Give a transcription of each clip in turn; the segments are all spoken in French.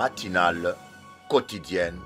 matinale quotidienne.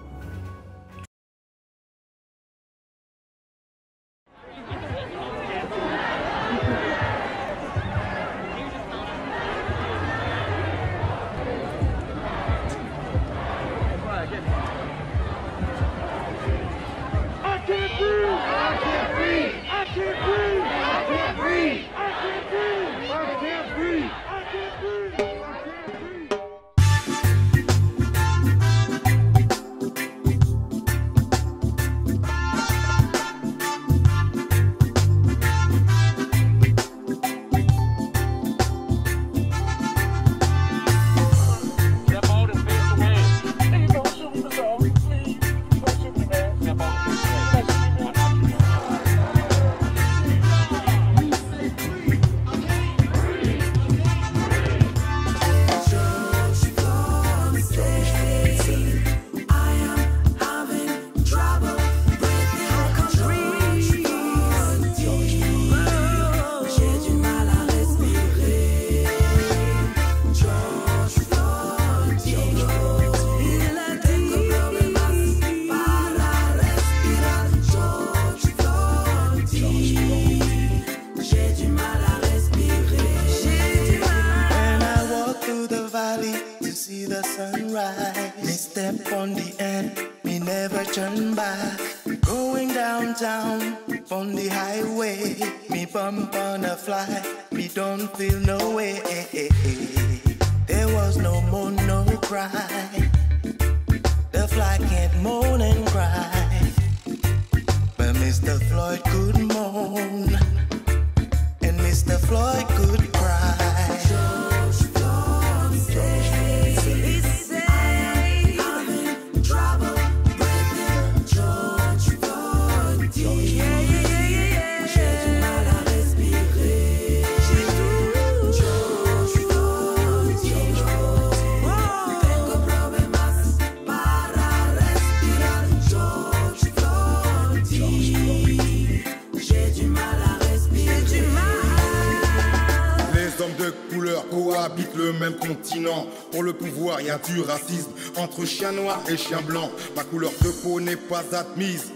Cohabitent le même continent. Pour le pouvoir, il y a du racisme entre chien noir et chien blanc. Ma couleur de peau n'est pas admise.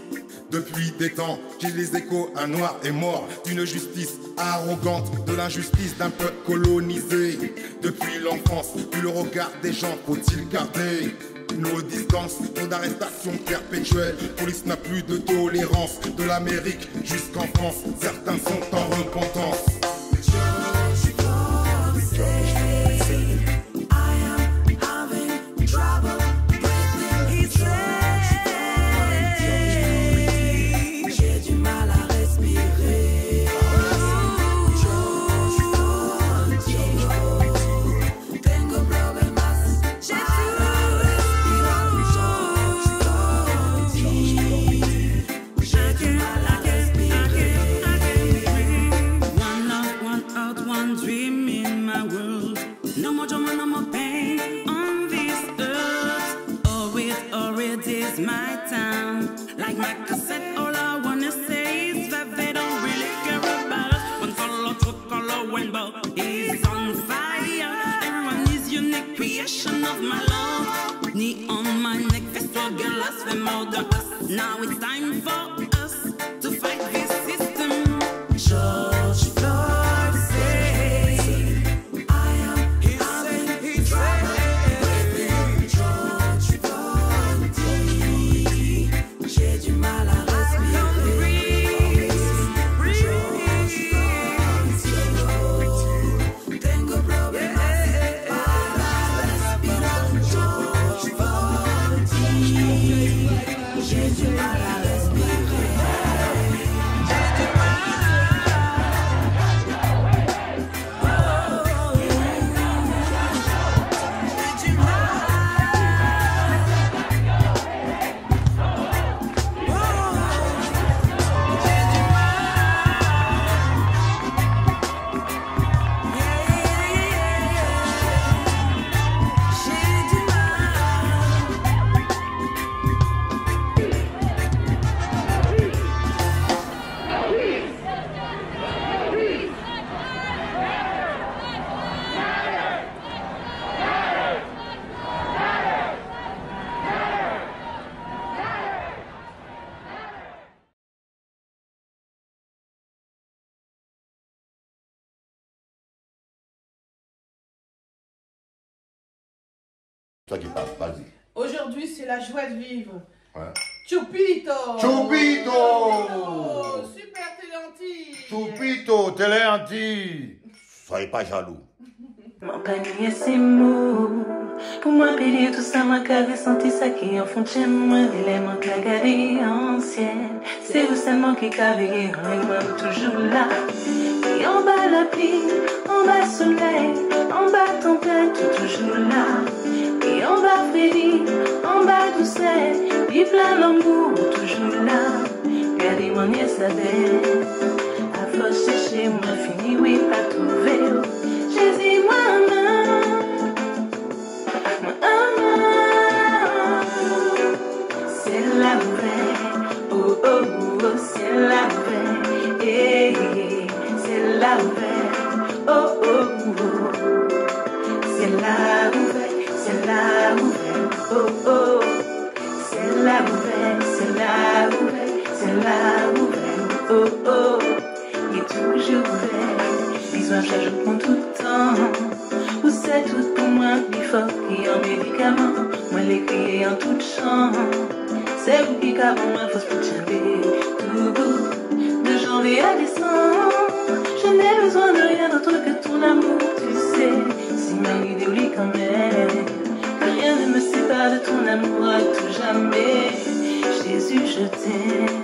Depuis des temps, j'ai les échos, un noir est mort d'une justice arrogante, de l'injustice d'un peuple colonisé. Depuis l'enfance, plus le regard des gens, faut-il garder nos distances, trop d'arrestations perpétuelles. Police n'a plus de tolérance, de l'Amérique jusqu'en France, certains sont en repentance. Now it's time for us to fight this system. George Floyd said, I am having trouble breathing. George Floyd dit, j'ai du mal à respirer. George Floyd, tengo problemas para respirar. George Floyd dit, j'ai du mal à respirer. Toi qui parles, vas-y. Aujourd'hui, c'est la joie de vivre. Ouais. Chupito! Chupito! Super Téléanti! Chupito, Téléanti! Soyez pas jaloux. Mon panier c'est mou. Pour moi, payer tout ça, moi, qu'avais senti ça qui en fond de chez moi. L'élément que la galerie ancienne. C'est vous seulement qui cavez, mais moi, toujours là. Et en bas la pluie, en bas soleil, en bas tempête, toujours là. Et en bas Freddy, en bas douceur, puis plein l'amour, toujours là. Regardez mon nièce la belle. À force chercher, moi, fini, oui, pas trouvé. Jésus, moi-même. C'est la vraie, oh oh oh, c'est la vraie, eh, c'est la vraie, oh oh oh, c'est la vraie, oh oh, c'est la vraie, c'est la vraie, oh oh, il est toujours vrai, bisous chaque jour pour tout le temps. Vous c'est tout pour moi, plus fort qui en médicament. Moi l'écrit en toute chant. C'est vous qui qu'avant moi, faut se chanter. Tout bout, de janvier à décembre. Je n'ai besoin de rien d'autre que ton amour, tu sais. Si ma idée oublie quand même. Que rien ne me sépare de ton amour à tout jamais. Jésus, je t'aime.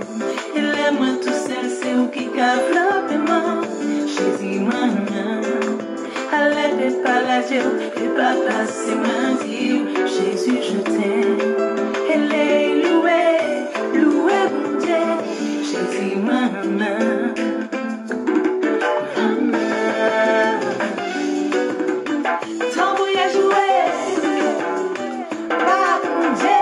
Et l'aime-moi tout seul, c'est vous qui cave la paiement. Jésus, moi-même. Allez, pas la Dieu, et pas passer ma Dieu. Jésus, je t'aime. Elle est louée, louée, mon Dieu. Jésus, maman. Ton voyage joué, pas mon Dieu.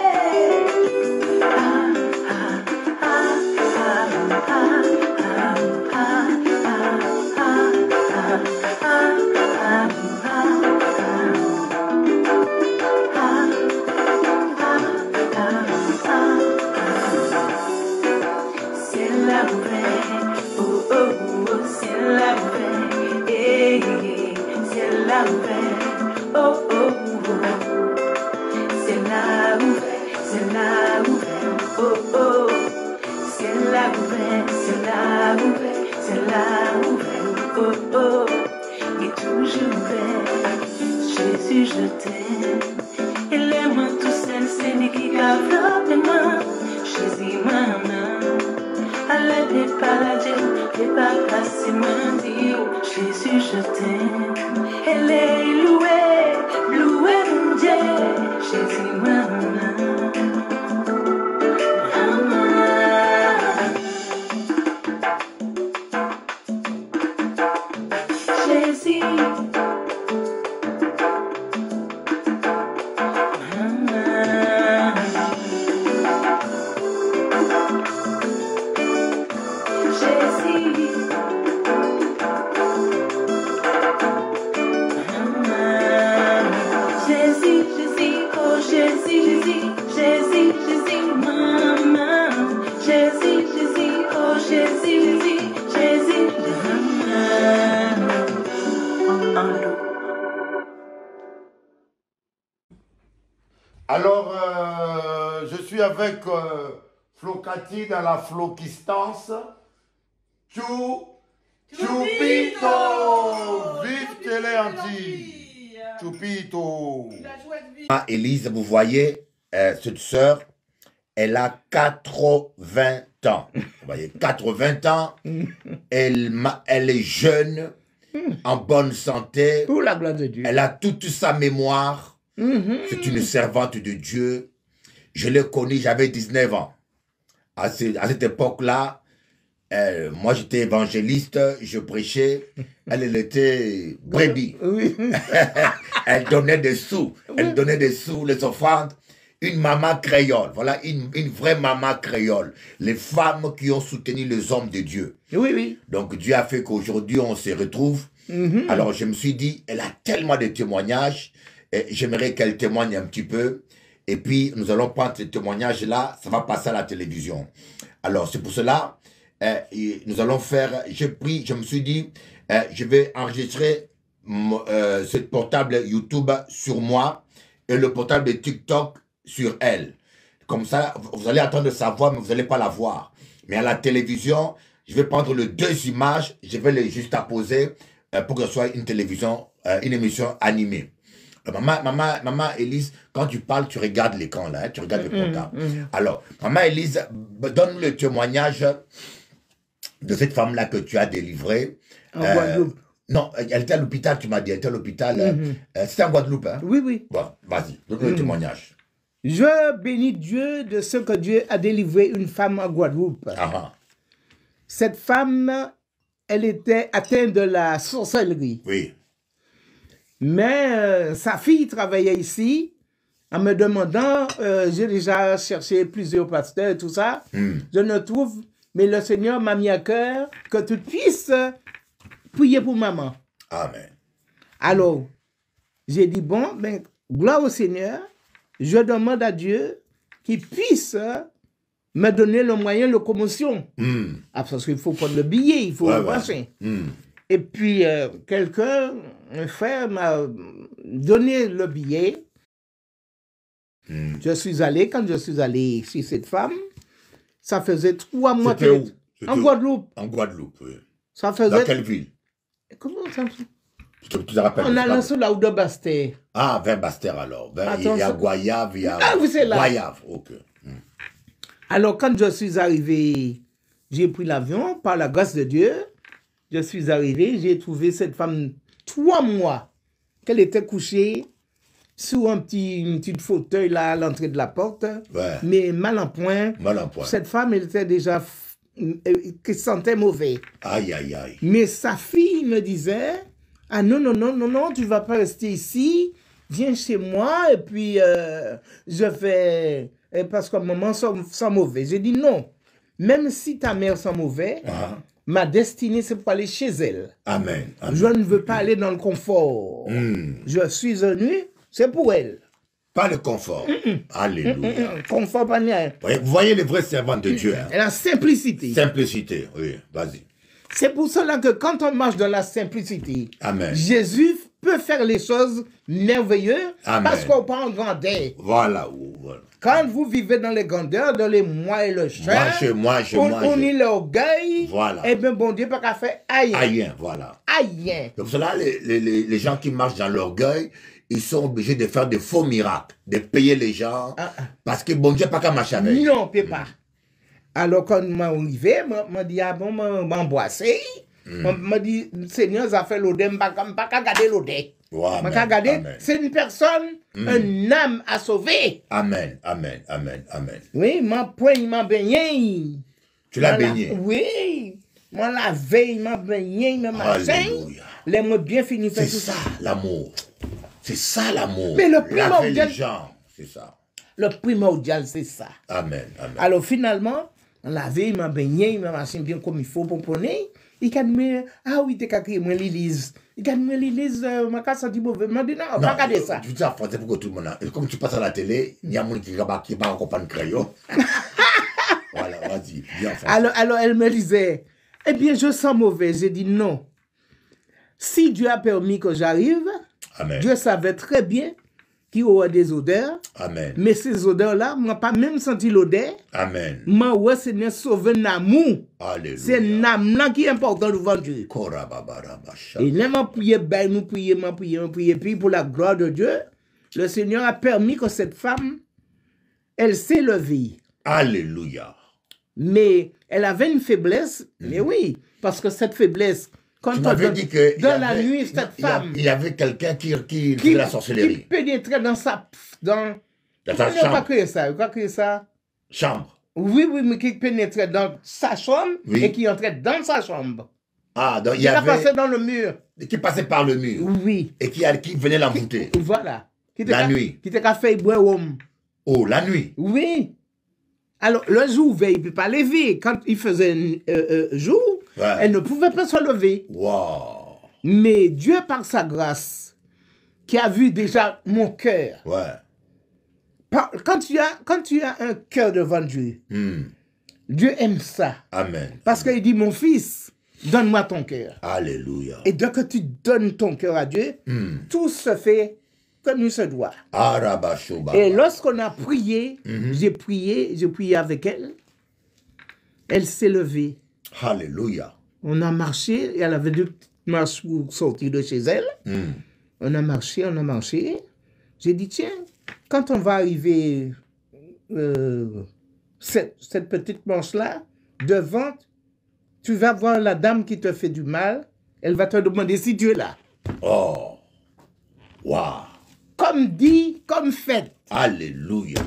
C'est la vraie, oh oh oh, c'est la vraie, eh, c'est la vraie, oh oh oh, c'est la vraie, oh oh, c'est la vraie, c'est la vraie, oh oh, il est toujours vrai, Jésus je t'aime, et l'aime-moi tout seul, c'est lui qui gave la main, Jésus maman. Allez, pas la Dieu, et pas passer mon Dieu. Jésus, je t'aime. Elle est louée, louée mon Dieu. Jésus, maman. Jésus. Alors, je suis avec Flocati dans la Flokistance. Chupito! Vive Téléanti! Chupito! La joie de vivre. Ah, Élise, vous voyez, cette sœur, elle a 80 ans. Vous voyez, 80 ans, elle est jeune, en bonne santé. Pour la gloire de Dieu. Elle a toute sa mémoire. C'est une servante de Dieu. Je l'ai connue, j'avais 19 ans. À cette époque-là, moi j'étais évangéliste, je prêchais. Elle était brebis. Oui. Elle donnait des sous. Elle donnait des sous, les offrandes. Une maman créole. Voilà, une vraie maman créole. Les femmes qui ont soutenu les hommes de Dieu. Oui, oui. Donc Dieu a fait qu'aujourd'hui on se retrouve. Alors je me suis dit, elle a tellement de témoignages. J'aimerais qu'elle témoigne un petit peu. Et puis, nous allons prendre ce témoignage-là. Ça va passer à la télévision. Alors, c'est pour cela, nous allons faire... Je me suis dit, je vais enregistrer ce portable YouTube sur moi. et le portable de TikTok sur elle. Comme ça, vous allez entendre sa voix, mais vous n'allez pas la voir. Mais à la télévision, je vais prendre les 2 images, je vais les juste apposer pour que ce soit une télévision, une émission animée. Maman Élise, quand tu parles, tu regardes l'écran là, hein, tu regardes le portable. Alors, Maman Élise, donne le témoignage de cette femme-là que tu as délivrée. En Guadeloupe. Non, elle était à l'hôpital, tu m'as dit, elle était à l'hôpital. C'était en Guadeloupe, hein? Oui, oui. Bon, vas-y, donne le témoignage. Je bénis Dieu de ce que Dieu a délivré une femme en Guadeloupe. Ah, Cette femme, elle était atteinte de la sorcellerie. oui. Mais sa fille travaillait ici en me demandant, j'ai déjà cherché plusieurs pasteurs et tout ça, je ne trouve, mais le Seigneur m'a mis à cœur que tu puisses prier pour maman. Amen. Alors, j'ai dit, bon, ben, gloire au Seigneur, je demande à Dieu qu'il puisse me donner le moyen de locomotion. Ah, parce qu'il faut prendre le billet, il faut Ouais, le ouais. passer. Et puis, quelqu'un, un frère, m'a donné le billet. Je suis allé, quand je suis allé chez cette femme, ça faisait 3 mois C'était qu'elle où? était- C'était En où? Guadeloupe. En Guadeloupe, oui. Ça Dans faisait... quelle ville? Comment ça Tu te rappelles? On a c'est pas- lancé là où de Bastère. Ah, vers Bastère alors. Il Attends, y a ça- Goyave, il y a... Ah oui, c'est là. Goyave, ok. Alors, quand je suis arrivé, j'ai pris l'avion, par la grâce de Dieu. Je suis arrivé, j'ai trouvé cette femme 3 mois qu'elle était couchée sur un petit fauteuil là à l'entrée de la porte, Ouais. mais mal en point. Mal en point. Cette femme, elle était déjà qui se sentait mauvais. Aïe, aïe, aïe. Mais sa fille me disait, ah non, non, non, non, non, tu vas pas rester ici, viens chez moi et puis je vais, parce que maman sent mauvais. J'ai dit non, même si ta mère sent mauvais, ma destinée c'est pour aller chez elle. Amen. Amen. Je ne veux pas aller dans le confort. Je suis venu, c'est pour elle. Pas le confort. Alléluia. Confort, pas rien. Vous voyez les vrais servants de Dieu. Hein? Et la simplicité. Simplicité, oui. Vas-y. C'est pour cela que quand on marche dans la simplicité, Amen. Jésus peut faire les choses merveilleuses Amen. parce qu'on part en grandeur. Voilà. Voilà. Quand vous vivez dans les grandeurs, dans les moi et le chat, Moi, on est l'orgueil, Voilà. et bien bon Dieu pas qu'à faire aïe. Aïe, voilà. Aïe. Donc cela, les gens qui marchent dans l'orgueil, ils sont obligés de faire des faux miracles, de payer les gens, parce que bon Dieu pas qu'à marcher avec. Non, peut pas. Alors quand m'a arrivé, m'a dit ah bon m'a embrassé, m'a dit Seigneur ça fait l'odeur, pas qu'à garder l'odeur. Ouais, M'a qu'à garder, amen. c'est une personne, un âme à sauver. Amen, amen, amen, amen. Oui, m'a poigne, m'a baigné. Tu l'as M'a la- baigné. Oui. Moi la veille, m'a baigné, m'a machin. Alléluia. Les mots bien fini faire C'est tout ça l'amour. C'est ça l'amour. Mais le Laver primordial- les gens, c'est ça. Le primordial, c'est ça. Amen, amen. Alors finalement, la veille, m'a baigné, m'a machin bien comme il faut pour prendre. Il a dit, ah oui, t'es qu'à crier, moi l'Élise. Il a dit, moi l'Élise, ma casse senti mauvais. M'a dit, non, pas regarder ça. Tu dis en français pour que tout le monde... Comme tu passes à la télé, il y a des gens qui ne pas comprendre crayon. Voilà, vas-y, dis en français. Alors elle me disait, eh bien, je sens mauvais. J'ai dit, non. Si Dieu a permis que j'arrive, Amen. Dieu savait très bien qu'il y aurait des odeurs, Amen. mais ces odeurs-là, moi pas même senti l'odeur. Amen. Moi, ouais, Seigneur, sauver un amour. Alléluia. C'est un âme qui est important devant Dieu. Korababarabasha. Et là, m'a prié, ben, nous prier, m'a prié. Puis pour la gloire de Dieu, le Seigneur a permis que cette femme, elle s'est levée. Alléluia. Mais elle avait une faiblesse, mais oui, parce que cette faiblesse, quand Tu on m'avais donne dit que dans la nuit, cette femme il y avait quelqu'un qui faisait la qui sorcellerie. pénétrait dans sa... Dans Dans sa on n'a pas chambre. créé ça, on a créé ça. Chambre. Oui, mais qui pénétrait dans sa chambre Oui. et qui entrait dans sa chambre. Ah, donc il y Il a avait... passé dans le mur. Qui passait par le mur. Oui, Et qui venait l'envoûter. voilà. Qui La nuit. Qui était qu'à faire boire homme. Oh, la nuit. Oui. Alors, le jour, il ne peut pas lever. Quand il faisait jour, Ouais. elle ne pouvait pas se lever. Wow. Mais Dieu, par sa grâce, qui a vu déjà mon cœur, Ouais. quand tu as un cœur devant Dieu, Hmm. Dieu aime ça. Amen. Parce qu'il dit, mon fils, donne-moi ton cœur. Alléluia. Et dès que tu donnes ton cœur à Dieu, tout se fait comme il se doit. Arabashoba. Et lorsqu'on a prié, j'ai prié avec elle. Elle s'est levée. Alléluia. On a marché, et elle avait 2 petites marches pour sortir de chez elle. On a marché. J'ai dit, tiens, quand on va arriver cette petite marche-là, devant, tu vas voir la dame qui te fait du mal. Elle va te demander si tu es là. Oh. Waouh. Comme dit, comme fait. Alléluia.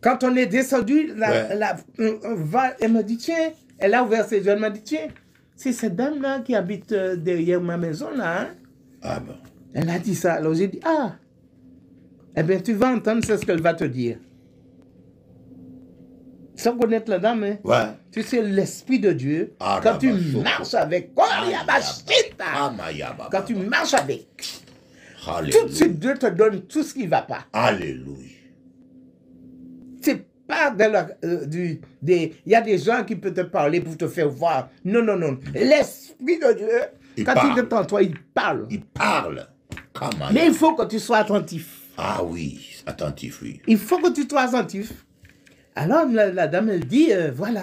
Quand on est descendu, Ouais. elle m'a dit, tiens, elle a ouvert ses yeux, elle m'a dit, tiens, c'est cette dame-là qui habite derrière ma maison, là. Hein? Ah bon. Elle a dit ça. Alors j'ai dit, ah, eh bien, tu vas entendre ce qu'elle va te dire. Sans connaître la dame, hein? Ouais. Tu sais, l'Esprit de Dieu, Ah, quand tu Rabba, marches avec, quand tu marches avec, tout de suite, Dieu te donne tout ce qui ne va pas. Alléluia. C'est pas il y a des gens qui peuvent te parler pour te faire voir. Non, non, non. L'Esprit de Dieu, Il quand parle. il est en toi, il parle. Il parle. Comment? Mais il faut que tu sois attentif. Ah oui, attentif, oui. Il faut que tu sois attentif. Alors, la dame, elle dit, voilà.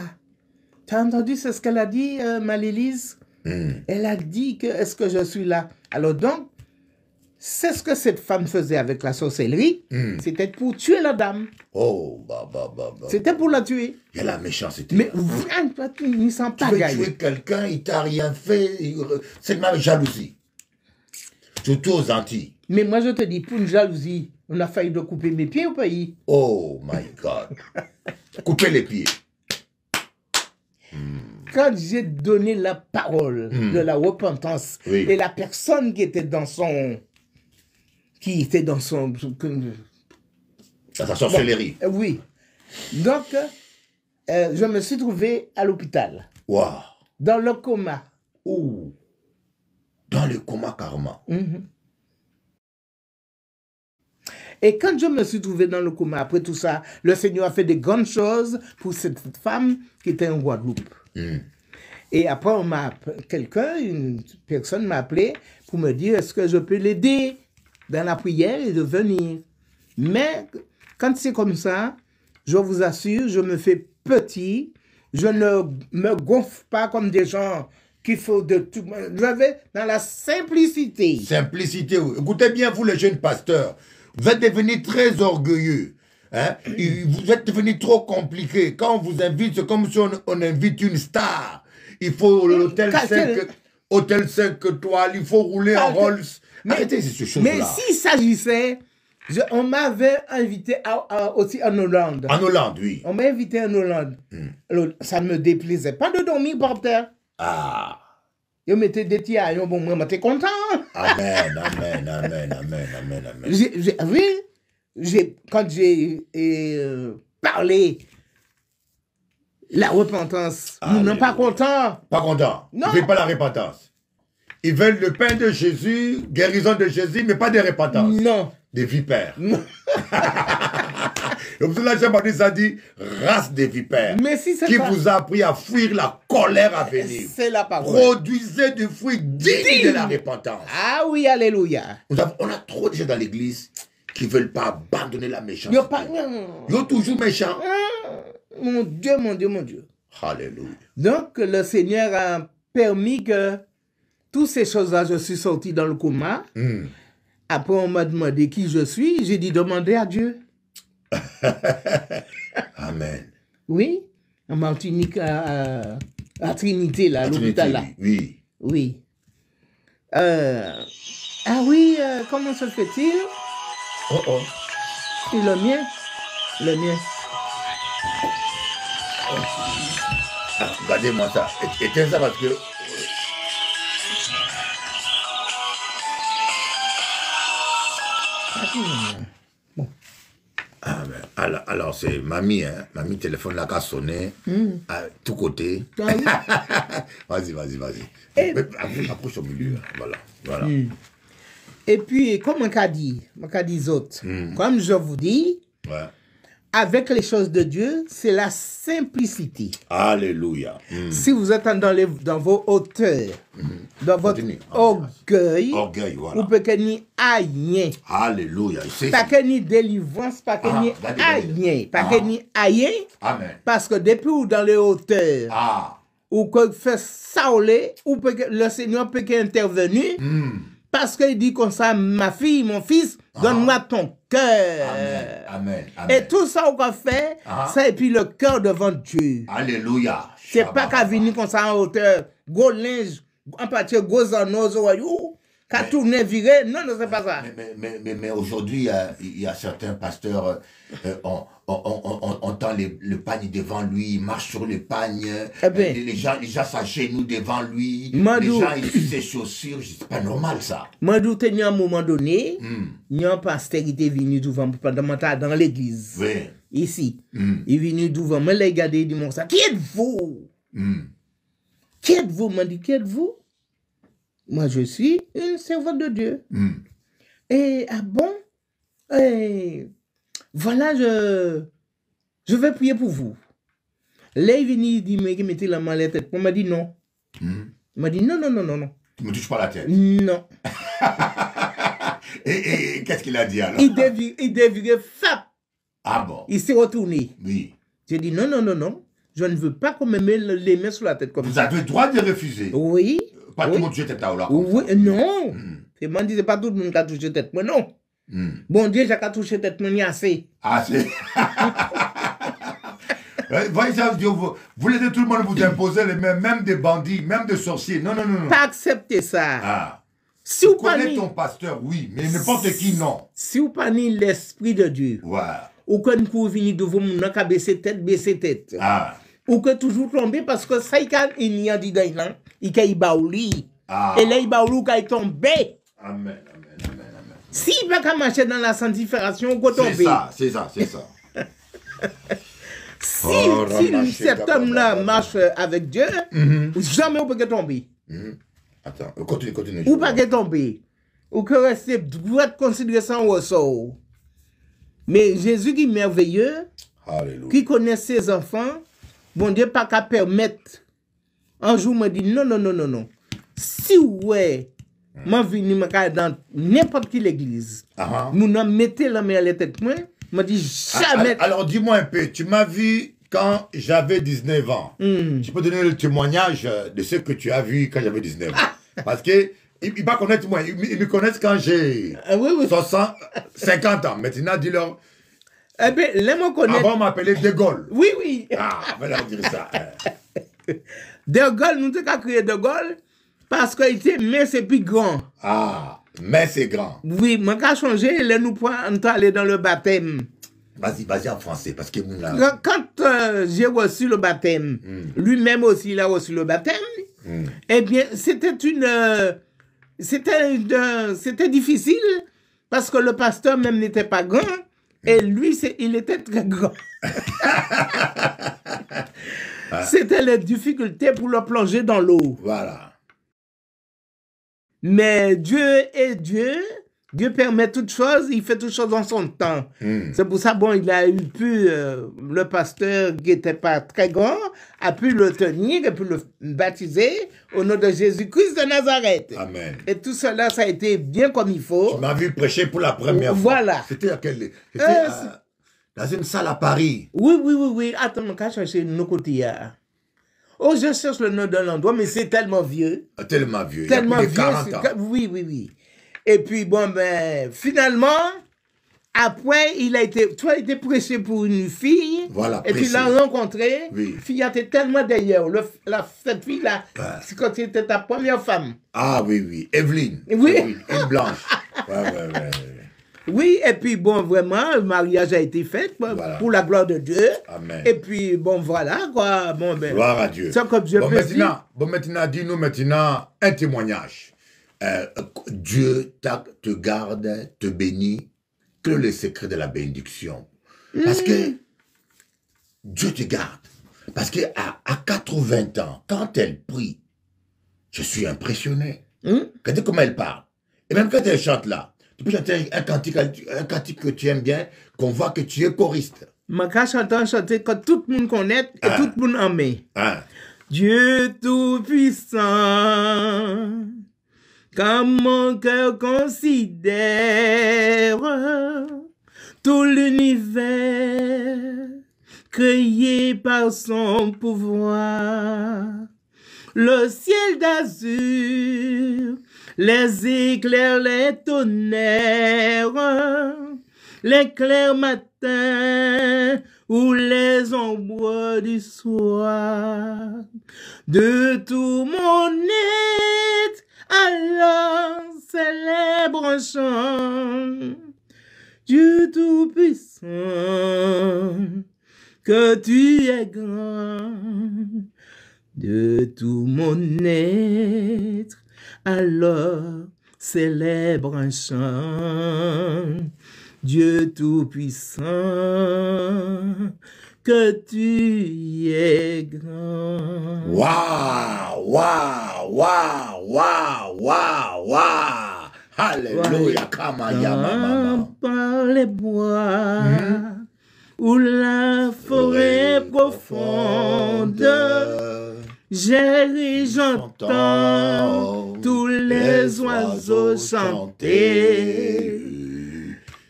Tu as entendu ce qu'elle a dit, Marie-Lise? Elle a dit que, est-ce que je suis là? Alors donc, c'est ce que cette femme faisait avec la sorcellerie. C'était pour tuer la dame. Oh, bah. C'était pour la tuer. Il y a la méchanceté. Mais viens, toi, tu n'y sens Tu pas veux gagner. tuer quelqu'un, il t'a rien fait. C'est de ma jalousie. Surtout aux Antilles. Mais moi, je te dis, pour une jalousie, on a failli de couper mes pieds au pays. Oh my God. Coupez les pieds. Quand j'ai donné la parole de la repentance, Oui. et la personne qui était dans son... Ça, sa sorcellerie. Oui. Donc, je me suis trouvé à l'hôpital, Waouh. dans le coma. Ouh. Dans le coma karma. Et quand je me suis trouvé dans le coma, après tout ça, le Seigneur a fait de grandes choses pour cette femme qui était en Guadeloupe. Et après, une personne m'a appelé pour me dire, est-ce que je peux l'aider dans la prière et de venir. Mais quand c'est comme ça, je vous assure, je me fais petit, je ne me gonfle pas comme des gens qu'il faut de tout. Je vais dans la simplicité. Simplicité. Oui. Écoutez bien, vous les jeunes pasteurs, vous êtes devenus très orgueilleux. Hein? Vous êtes devenus trop compliqués. Quand on vous invite, c'est comme si on invite une star. Il faut l'hôtel 5 étoiles, il faut rouler en Rolls. Arrêtez ces choses-là. Mais s'il s'agissait, on m'avait invité aussi en Hollande. En Hollande, oui. On m'a invité en Hollande. Alors, ça ne me déplaisait pas de dormir par terre. Ah. Je mettais des tiers, bon, moi, j'étais content. Amen, amen, amen, amen, amen, amen. Oui, quand j'ai parlé la repentance, nous n'sommes pas contents. Pas content. Non. Ils ne veulent pas la repentance. Ils veulent le pain de Jésus, guérison de Jésus, mais pas de repentance. Non. Des vipères. Et pour cela, Jean-Baptiste a dit, race des vipères. Mais si c'est qui pas... vous a appris à fuir la colère à venir. C'est la parole. Produisez du fruit digne de la repentance. Ah oui, alléluia. On a trop de gens dans l'église qui ne veulent pas abandonner la méchanceté. Yo pas... Ils sont toujours méchants. Mon Dieu, mon Dieu, mon Dieu. Alléluia. Donc, le Seigneur a permis que toutes ces choses-là, je suis sorti dans le coma. Après, on m'a demandé qui je suis. J'ai dit, demandez à Dieu. Amen. Oui, en Martinique, à Trinité, là, à l'hôpital, là. Oui. Oui. Ah oui, comment se fait-il? Oh oh. C'est le mien. Le mien. Ah, regardez-moi ça. Éteins ça parce que... Bon. Ah, ben, alors c'est mamie, hein. Mamie téléphone là qui a sonné à tout côté. Vas-y. Approche au milieu. Voilà. Et puis, comme on a dit autres, comme je vous dis, Ouais. avec les choses de Dieu, c'est la simplicité. Alléluia. Si vous êtes dans vos hauteurs, dans votre Continue. orgueil, Orgueil, voilà. vous pouvez ni rien. Alléluia. C'est Pas que ni délivrance, pas que ni rien. Pas que ni rien. Amen. Parce que depuis ou dans les hauteurs, Ah. ou que fait sauler, ou le Seigneur peut intervenir. Parce qu'il dit comme ça, ma fille, mon fils, donne-moi ton cœur. Amen. Amen. Amen. Et tout ça qu'on fait, ça et puis le cœur devant Dieu. Alléluia. C'est pas qu'à venir comme ça en hauteur, gros linge, en partie gros anneaux, qu'à tourner, virer. Non, non, c'est pas ça. Mais aujourd'hui, il y a certains pasteurs, on tend le pagne devant lui, il marche sur le pagne, Eh ben. les gens s'agenouillent devant lui, Madou. les gens ils suivent ses chaussures, c'est pas normal ça. Moi, d'où il y a un moment donné, il y a un pasteur qui était venu devant pendant mon temps dans l'église. Oui. Ici. Il est venu devant moi, il a regardé, il dit, mon ça, qui êtes-vous? Qui êtes-vous? M'a dit, qui êtes-vous? Moi, je suis une servante de Dieu. Et, ah bon? Et, voilà, je vais prier pour vous. Là, il est venu, il dit, mais il mettait la main à la tête. On m'a dit non. Il m'a dit non, non, non, non, non. Tu me touches pas la tête. Non. Et qu'est-ce qu'il a dit alors? Il dévirait fap. Ah bon? Il s'est retourné. Oui. J'ai dit non, non, non, non. Je ne veux pas qu'on me mette les mains sur la tête comme Vous ça. avez le droit de refuser. Oui. Pas tout oui. le monde touche tête à là. Oui, non. Et moi, je disais pas tout le monde qui a touché tête. Moi, non. Bon Dieu, j'ai qu'à toucher tête, moi, il y a assez. Ah, c'est. Voyez ça, vous laissez tout le monde vous imposer les mêmes, même des bandits, même des sorciers. Non, non, non, non. Pas accepter ça. Ah. Si Tu vous pas connais ni- ton pasteur, oui, mais n'importe qui, non. si vous pas ni l'esprit de Dieu, Ouais. ou que vous venez de vous, n'a qu'à baisser tête. Ah. Ou que toujours tomber parce que ça, il y a dit dans là, il y a baouli. Ah. Et là, il baouli, il est tombé. Amen, amen, amen, amen. S'il va pas marcher dans la sanctification, il va C'est tomber. ça, c'est ça, c'est ça. Si, Oh, si ramassé, cet homme-là gababa. marche avec Dieu, jamais on peut tomber. Attends, continue, continue. Ou pas tomber. Ou que rester droit considérer ça en ressort. Mais Jésus qui est merveilleux, Alléluia. qui connaît ses enfants, bon Dieu pas qu'à permettre. Un jour, m'a dit non, non, non, non, non. Si ouais, m'a venu dans n'importe quelle église, Ah, nous n'en mettez la main à la tête, moi, m'a dit jamais. Alors, dis-moi un peu, tu m'as vu quand j'avais 19 ans. Tu peux donner le témoignage de ce que tu as vu quand j'avais 19 ans. Parce que ils va connaître moi, ils me connaissent quand j'ai Oui, oui. 50 ans. Maintenant, dis-leur, Eh bien, laisse-moi connaître. avant on m'appelait De Gaulle. Oui, oui. Ah, on va leur dire ça. De Gaulle, nous avons créé De Gaulle parce qu'il était mince et puis grand. Ah, mais c'est grand. Oui, moi, quand changé, là, nous pouvons aller dans le baptême. Vas-y en français, parce que nous, là... Quand j'ai reçu le baptême, lui-même aussi, il a reçu le baptême, eh bien, c'était c'était difficile parce que le pasteur même n'était pas grand et lui, il était très grand. C'était les difficultés pour le plonger dans l'eau. Voilà. Mais Dieu est Dieu. Dieu permet toutes choses, il fait toutes choses en son temps. C'est pour ça, bon, il a eu pu, le pasteur qui n'était pas très grand, a pu le tenir et pu le baptiser au nom de Jésus-Christ de Nazareth. Amen. Et tout cela, ça a été bien comme il faut. Tu m'as vu prêcher pour la première fois. Voilà. C'était à quel... C'était dans une salle à Paris. Oui, oui, oui, oui. Attends, on va chercher nos côtés. Oh, je cherche le nom de l'endroit, mais c'est tellement vieux. Tellement vieux. Tellement il y a plus de vieux. 40 ans. Oui, oui, oui. Et puis, bon, ben, finalement, après, il a été prêché pour une fille. Voilà, et puis, il l'a prêché. rencontré. Oui. La fille était tellement d'ailleurs. Cette fille-là, c'est quand c'était ta première femme. Ah oui, oui. Evelyne. Oui. Evelyne, une blanche. Ouais. Oui, et puis, bon, vraiment, le mariage a été fait Voilà. pour la gloire de Dieu. Amen. Et puis, bon, voilà, quoi. Bon, ben, Gloire à Dieu. ça, comme je Bon, peux dire. maintenant, dis-nous maintenant un témoignage. Dieu te garde, te bénit. Que le secret de la bénédiction. Parce que Dieu te garde. Parce qu'à 80 ans, quand elle prie, je suis impressionné. Regardez comment elle parle. Et même quand elle chante là, tu peux chanter un cantique que tu aimes bien, qu'on voit que tu es choriste. Je chanter que tout le monde connaît et tout le monde aime. Hein? Dieu Tout-Puissant, comme mon cœur considère tout l'univers créé par son pouvoir. Le ciel d'azur, les éclairs, les tonnerres, les clairs matins ou les ombres du soir. De tout mon être, alors célèbre un chant. Dieu Tout-Puissant, que tu es grand. De tout mon être, alors célèbre un chant. Dieu Tout-Puissant, que tu es grand. Waouh, waouh, waouh, waouh, waouh, waouh. Alléluia, Kamayama. Par les bois, ou la forêt profonde, j'ai j'entends tous les oiseaux chanter.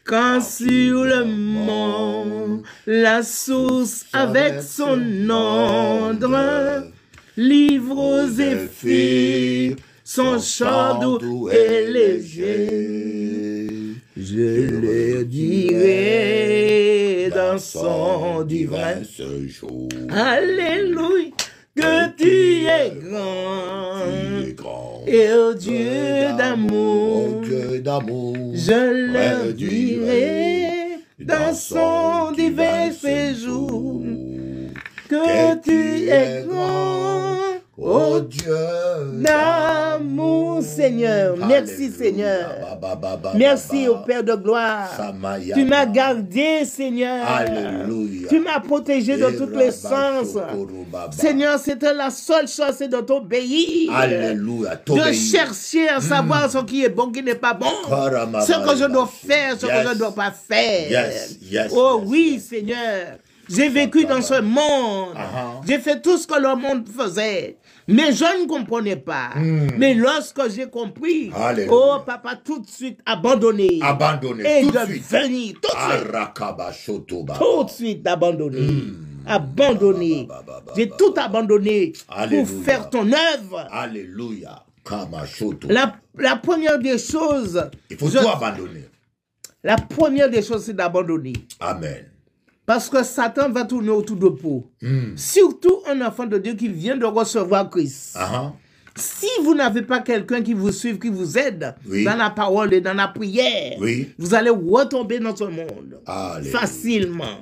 Quand sur le mont, la source avec son ombre livre aux zéphyrs son chant doux et léger. Je le dirai dans son divin séjour. Alléluia, que tu es grand. Et ô Dieu d'amour, je le dirai dans son divin séjour, que tu es grand, ô Dieu d'amour, Seigneur. Merci, Seigneur. Merci au Père de gloire. Tu m'as gardé, Seigneur. Alléluia. Tu m'as protégé de tous les sens. Seigneur, c'était la seule chose, c'est de t'obéir. Alléluia. De chercher à savoir ce qui est bon, qui n'est pas bon. Ce que je dois faire, ce que je ne dois pas faire. Oh oui, Seigneur. J'ai vécu dans ce monde. J'ai fait tout ce que le monde faisait. Mais je ne comprenais pas. Mais lorsque j'ai compris, Alléluia. oh papa, tout de suite abandonné. Abandonné. Et Tout de de suite. venir tout de suite. Arakabashotoba. Tout de suite abandonné. Abandonné. J'ai tout abandonné Alléluia. pour faire ton œuvre. Alléluia. Kamashoto. La première des choses, Il faut tout abandonner. la première des choses, c'est d'abandonner. Amen. Parce que Satan va tourner autour de vous. Surtout un enfant de Dieu qui vient de recevoir Christ. Si vous n'avez pas quelqu'un qui vous suive, qui vous aide Oui. dans la parole et dans la prière, Oui. vous allez retomber dans ce monde Alléluia. facilement.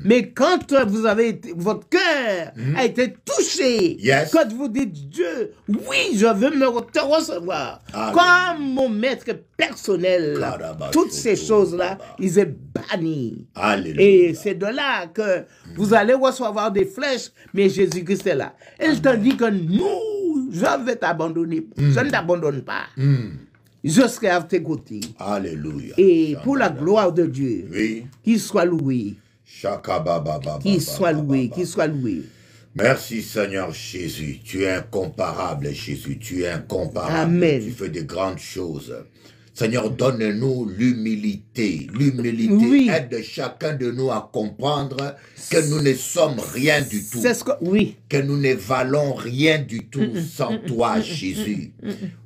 Mais quand vous avez été, votre cœur a été touché, Yes. quand vous dites Dieu, oui, je veux te recevoir Alléluia. comme mon maître personnel, Karaba, toutes ces Soto, choses-là, Baba. ils sont bannis. Alléluia. Et c'est de là que vous allez recevoir des flèches, mais Jésus-Christ est là. Il te dit que nous, je vais t'abandonner. Je ne t'abandonne pas. Je serai à tes côtés. Alléluia. Et pour la gloire de Dieu, Oui. qu'il soit loué, Shakababa. qu'il soit loué, qu'il soit loué. Merci Seigneur Jésus. Tu es incomparable, Jésus. Tu es incomparable. Amen. Tu fais de grandes choses. Seigneur, donne-nous l'humilité. L'humilité Oui. aide chacun de nous à comprendre que nous ne sommes rien du tout. C'est ce que, oui. Que nous ne valons rien du tout sans toi, Jésus.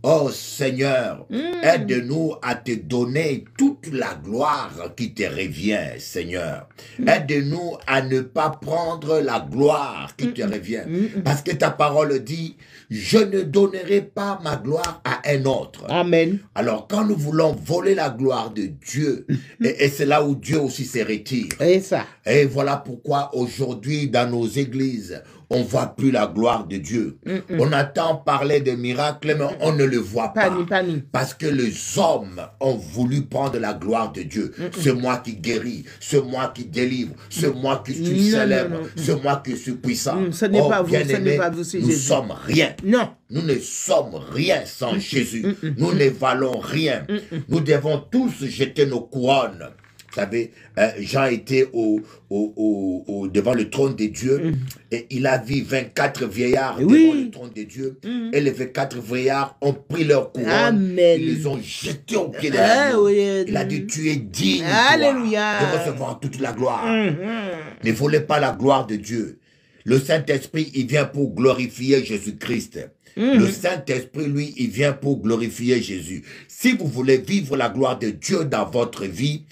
Oh Seigneur, aide-nous à te donner toute la gloire qui te revient, Seigneur. Aide-nous à ne pas prendre la gloire qui te revient. Parce que ta parole dit, je ne donnerai pas ma gloire à un autre. Amen. Alors quand nous voulons voler la gloire de Dieu, et c'est là où Dieu aussi se retire. Et ça. Et voilà pourquoi aujourd'hui dans nos églises, on ne voit plus la gloire de Dieu. On entend parler de miracles, mais on ne le voit pas. Pani. Parce que les hommes ont voulu prendre la gloire de Dieu. C'est moi qui guéris, c'est moi qui délivre, c'est moi qui suis Non, célèbre, non, non. c'est moi qui suis puissant. Ce n'est pas vous, ce n'est bien-aimés, pas vous, c'est nous Jésus. sommes rien. Non. Nous ne sommes rien sans Jésus. Nous ne valons rien. Nous devons tous jeter nos couronnes Vous savez, Jean était devant le trône de Dieu et il a vu 24 vieillards devant le trône de Dieu. Et les 24 vieillards ont pris leur couronne. Amen. Ils les ont jetés au pied de l'agneau. Il a dit, tu es digne Alléluia. toi, de recevoir toute la gloire. Ne volez pas la gloire de Dieu. Le Saint-Esprit, il vient pour glorifier Jésus-Christ. Le Saint-Esprit, lui, il vient pour glorifier Jésus. Si vous voulez vivre la gloire de Dieu dans votre vie,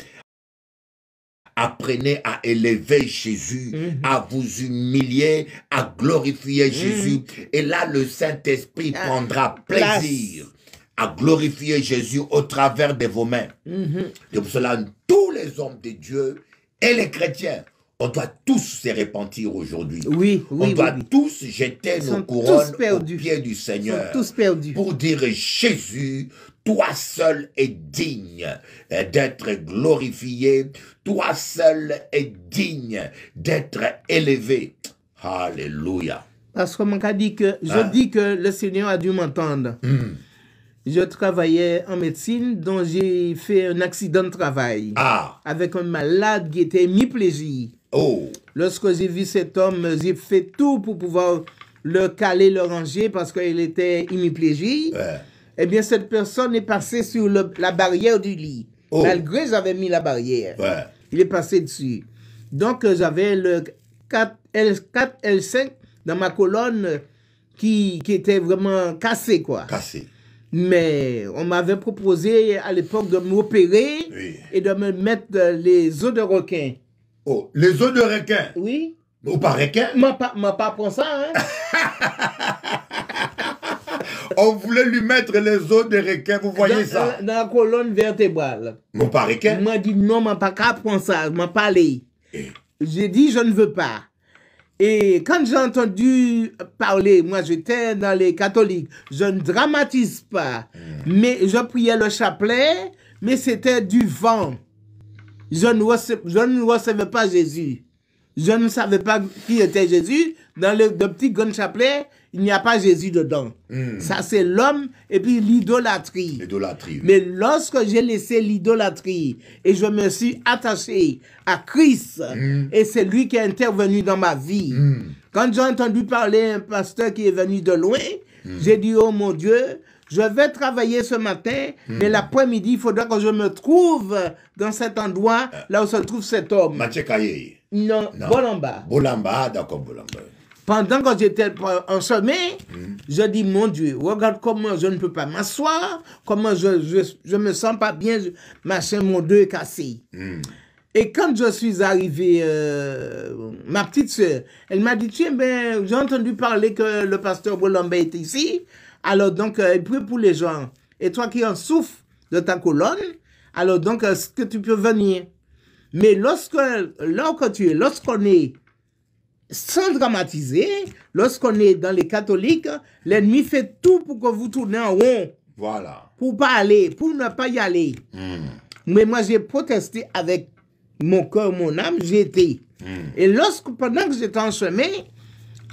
apprenez à élever Jésus, à vous humilier, à glorifier Jésus. Et là, le Saint-Esprit prendra plaisir à glorifier Jésus au travers de vos mains. C'est pour cela, tous les hommes de Dieu et les chrétiens, on doit tous se repentir aujourd'hui. On doit tous jeter nos couronnes aux pieds du Seigneur. Ils sont tous perdus. Pour dire, Jésus, toi seul es digne d'être glorifié. Toi seul es digne d'être élevé. Alléluia. Parce que mon cas dit que, je dis que le Seigneur a dû m'entendre. Je travaillais en médecine, dont j'ai fait un accident de travail. Avec un malade qui était hémiplégique. Lorsque j'ai vu cet homme, j'ai fait tout pour pouvoir le caler, le ranger, parce qu'il était hémiplégique. Eh bien, cette personne est passée sur la barrière du lit. Malgré que j'avais mis la barrière. Il est passé dessus. Donc, j'avais le 4L4, L5 dans ma colonne qui était vraiment cassé, quoi. Mais on m'avait proposé à l'époque de m'opérer et de me mettre les os de requin. Les os de requin? Oui. Ou pas requin? M'a pas pour ça, hein. On voulait lui mettre les os de requin, vous voyez ça? Dans la colonne vertébrale. Mon pas requin? Il m'a dit non, m'a pas qu'à prendre ça, m'a pas allé. J'ai dit je ne veux pas. Et quand j'ai entendu parler, moi j'étais dans les catholiques, je ne dramatise pas, mais je priais le chapelet, mais c'était du vent. Je ne recevais pas Jésus. Je ne savais pas qui était Jésus. Dans le petit gun chapelet, il n'y a pas Jésus dedans. Ça, c'est l'homme et puis l'idolâtrie. Mais lorsque j'ai laissé l'idolâtrie et je me suis attaché à Christ, et c'est lui qui est intervenu dans ma vie. Quand j'ai entendu parler un pasteur qui est venu de loin, j'ai dit, oh mon Dieu, je vais travailler ce matin, mais l'après-midi, il faudra que je me trouve dans cet endroit, là où se trouve cet homme. Mathieu Kaye. Non, Bolamba. Bolamba, d'accord, Bolamba. Pendant que j'étais en chemin, je dis, mon Dieu, regarde comment je ne peux pas m'asseoir, comment je me sens pas bien, machin, mon dos est cassé. Et quand je suis arrivé, ma petite soeur, elle m'a dit, tiens, ben, j'ai entendu parler que le pasteur Bolamba est ici, alors donc, il prie pour les gens. Et toi qui en souffres de ta colonne, alors donc, est-ce que tu peux venir? Mais lorsqu'on est sans dramatiser, lorsqu'on est dans les catholiques, l'ennemi fait tout pour que vous tournez en rond. Voilà. Pour pas aller, pour ne pas y aller. Mais moi, j'ai protesté avec mon cœur, mon âme, j'ai été. Et pendant que j'étais en chemin,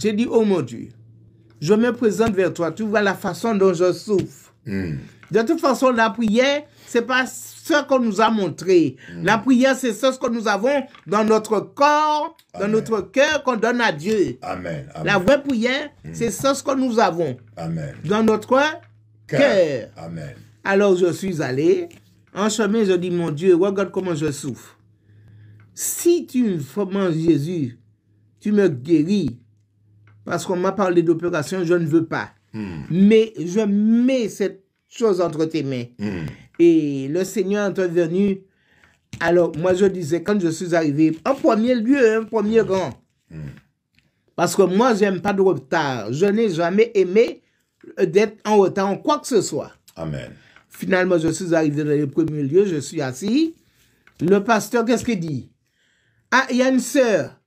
j'ai dit, oh mon Dieu, je me présente vers toi, tu vois la façon dont je souffre. De toute façon, la prière, c'est pas ce qu'on nous a montré. La prière, c'est ce que nous avons dans notre corps, dans notre cœur qu'on donne à Dieu. Amen. La vraie prière, c'est ce que nous avons dans notre cœur. Alors, je suis allé. En chemin, je dis, mon Dieu, regarde comment je souffre. Si tu manges Jésus, tu me guéris. Parce qu'on m'a parlé d'opération, je ne veux pas. Mais je mets cette chose entre tes mains. Et le Seigneur est intervenu. Alors, moi, je disais, quand je suis arrivé, en premier lieu, en premier rang, parce que moi, j'aime pas de retard. Je n'ai jamais aimé d'être en retard en quoi que ce soit. Amen. Finalement, je suis arrivé dans le premier lieu, je suis assis. Le pasteur, qu'est-ce qu'il dit? Ah, il y a une sœur.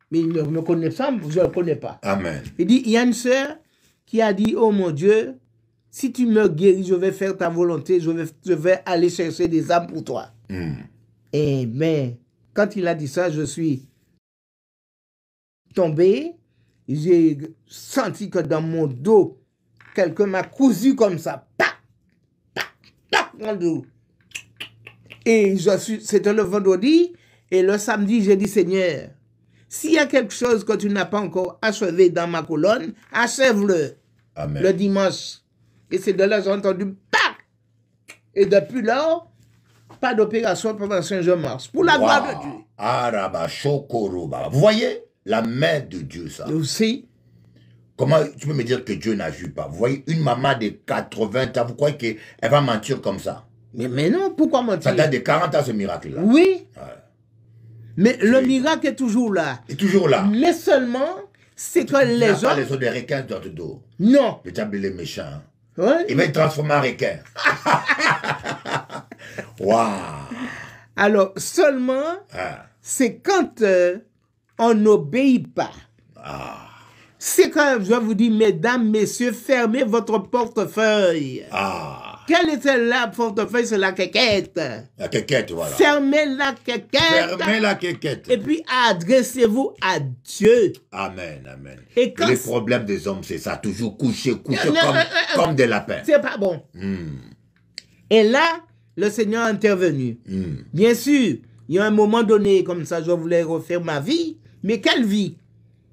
Mais il ne me connaît pas, je ne le connais pas. Amen. Il dit, il y a une sœur qui a dit, oh mon Dieu, si tu me guéris, je vais faire ta volonté, je vais aller chercher des âmes pour toi. Et mais, quand il a dit ça, je suis tombé, j'ai senti que dans mon dos, quelqu'un m'a cousu comme ça. Tac, tac, tac, dans le dos. Et c'était le vendredi, et le samedi, j'ai dit, Seigneur, s'il y a quelque chose que tu n'as pas encore achevé dans ma colonne, achève-le Amen. le dimanche. Et c'est de là que j'ai entendu, pac! Et depuis là, pas d'opération pendant Saint-Jean-Mars. Pour la gloire de Dieu. Araba, Shokoroba. Vous voyez la main de Dieu, ça. Aussi, Comment tu peux me dire que Dieu n'agit pas? Vous voyez, une maman de 80 ans, vous croyez qu'elle va mentir comme ça? mais non, pourquoi mentir? Ça date de 40 ans, ce miracle-là. Oui, Ouais. mais le miracle est toujours là. Et toujours là. Mais seulement, c'est que Il les n'a pas gens... les os de requin dans le dos. Non. Le diable, il est méchant. Hein. Ouais. Il va être transformé en requin. Waouh. Alors, seulement, Ah. c'est quand on n'obéit pas. Ah. C'est quand je vous dis, mesdames, messieurs, fermez votre portefeuille. Ah. Quelle était la portefeuille? C'est la quéquette. La quéquette, voilà. Fermez la quéquette. Fermez la quéquette. Et puis, adressez-vous à Dieu. Amen, amen. Et quand les problèmes des hommes, c'est ça. Toujours coucher Non, comme des lapins. c'est pas bon. Hmm. Et là, le Seigneur a intervenu. Hmm. Bien sûr, il y a un moment donné, comme ça, je voulais refaire ma vie. Mais quelle vie?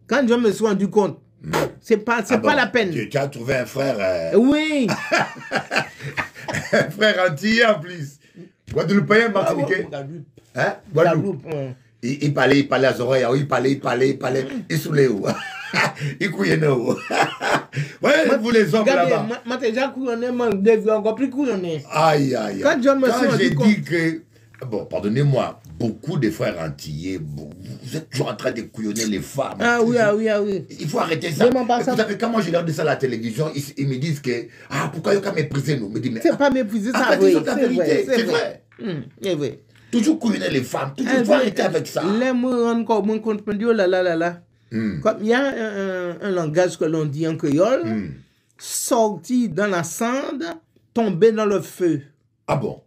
Quand je me suis rendu compte, c'est pas bon, la peine. Tu as trouvé un frère, Oui. un frère antillais en plus. Guadeloupéen, Martiniquais. Hein? Guadeloupe. Il parlait à Zoreya, il parlait. Il soulait où? Il couillait où? Ouais, vous les hommes là-bas. Moi, déjà couillonné, moi, je deviens encore plus couillonné. Aïe, aïe, aïe. Quand je me suis rendu j'ai compte- dit que, bon, pardonnez-moi, beaucoup de frères antillais, vous êtes toujours en train de couillonner les femmes. Ah oui, ah oui, ah oui. Il faut arrêter ça. Vraiment pas Et ça. vous savez, quand moi je regarde ça à la télévision, ils me disent que, pourquoi il n'y a qu'à mépriser nous? Me dit, mais, C'est pas mépriser, en ça, fait, oui. ils sont la vérité, c'est vrai. C'est vrai. Toujours couillonner les femmes, toujours, il faut arrêter avec ça. Les mots rendent encore moins compte, oh là là là là. Hmm. Comme il y a un langage que l'on dit en créole, sorti dans la cendre, tombé dans le feu. Ah bon?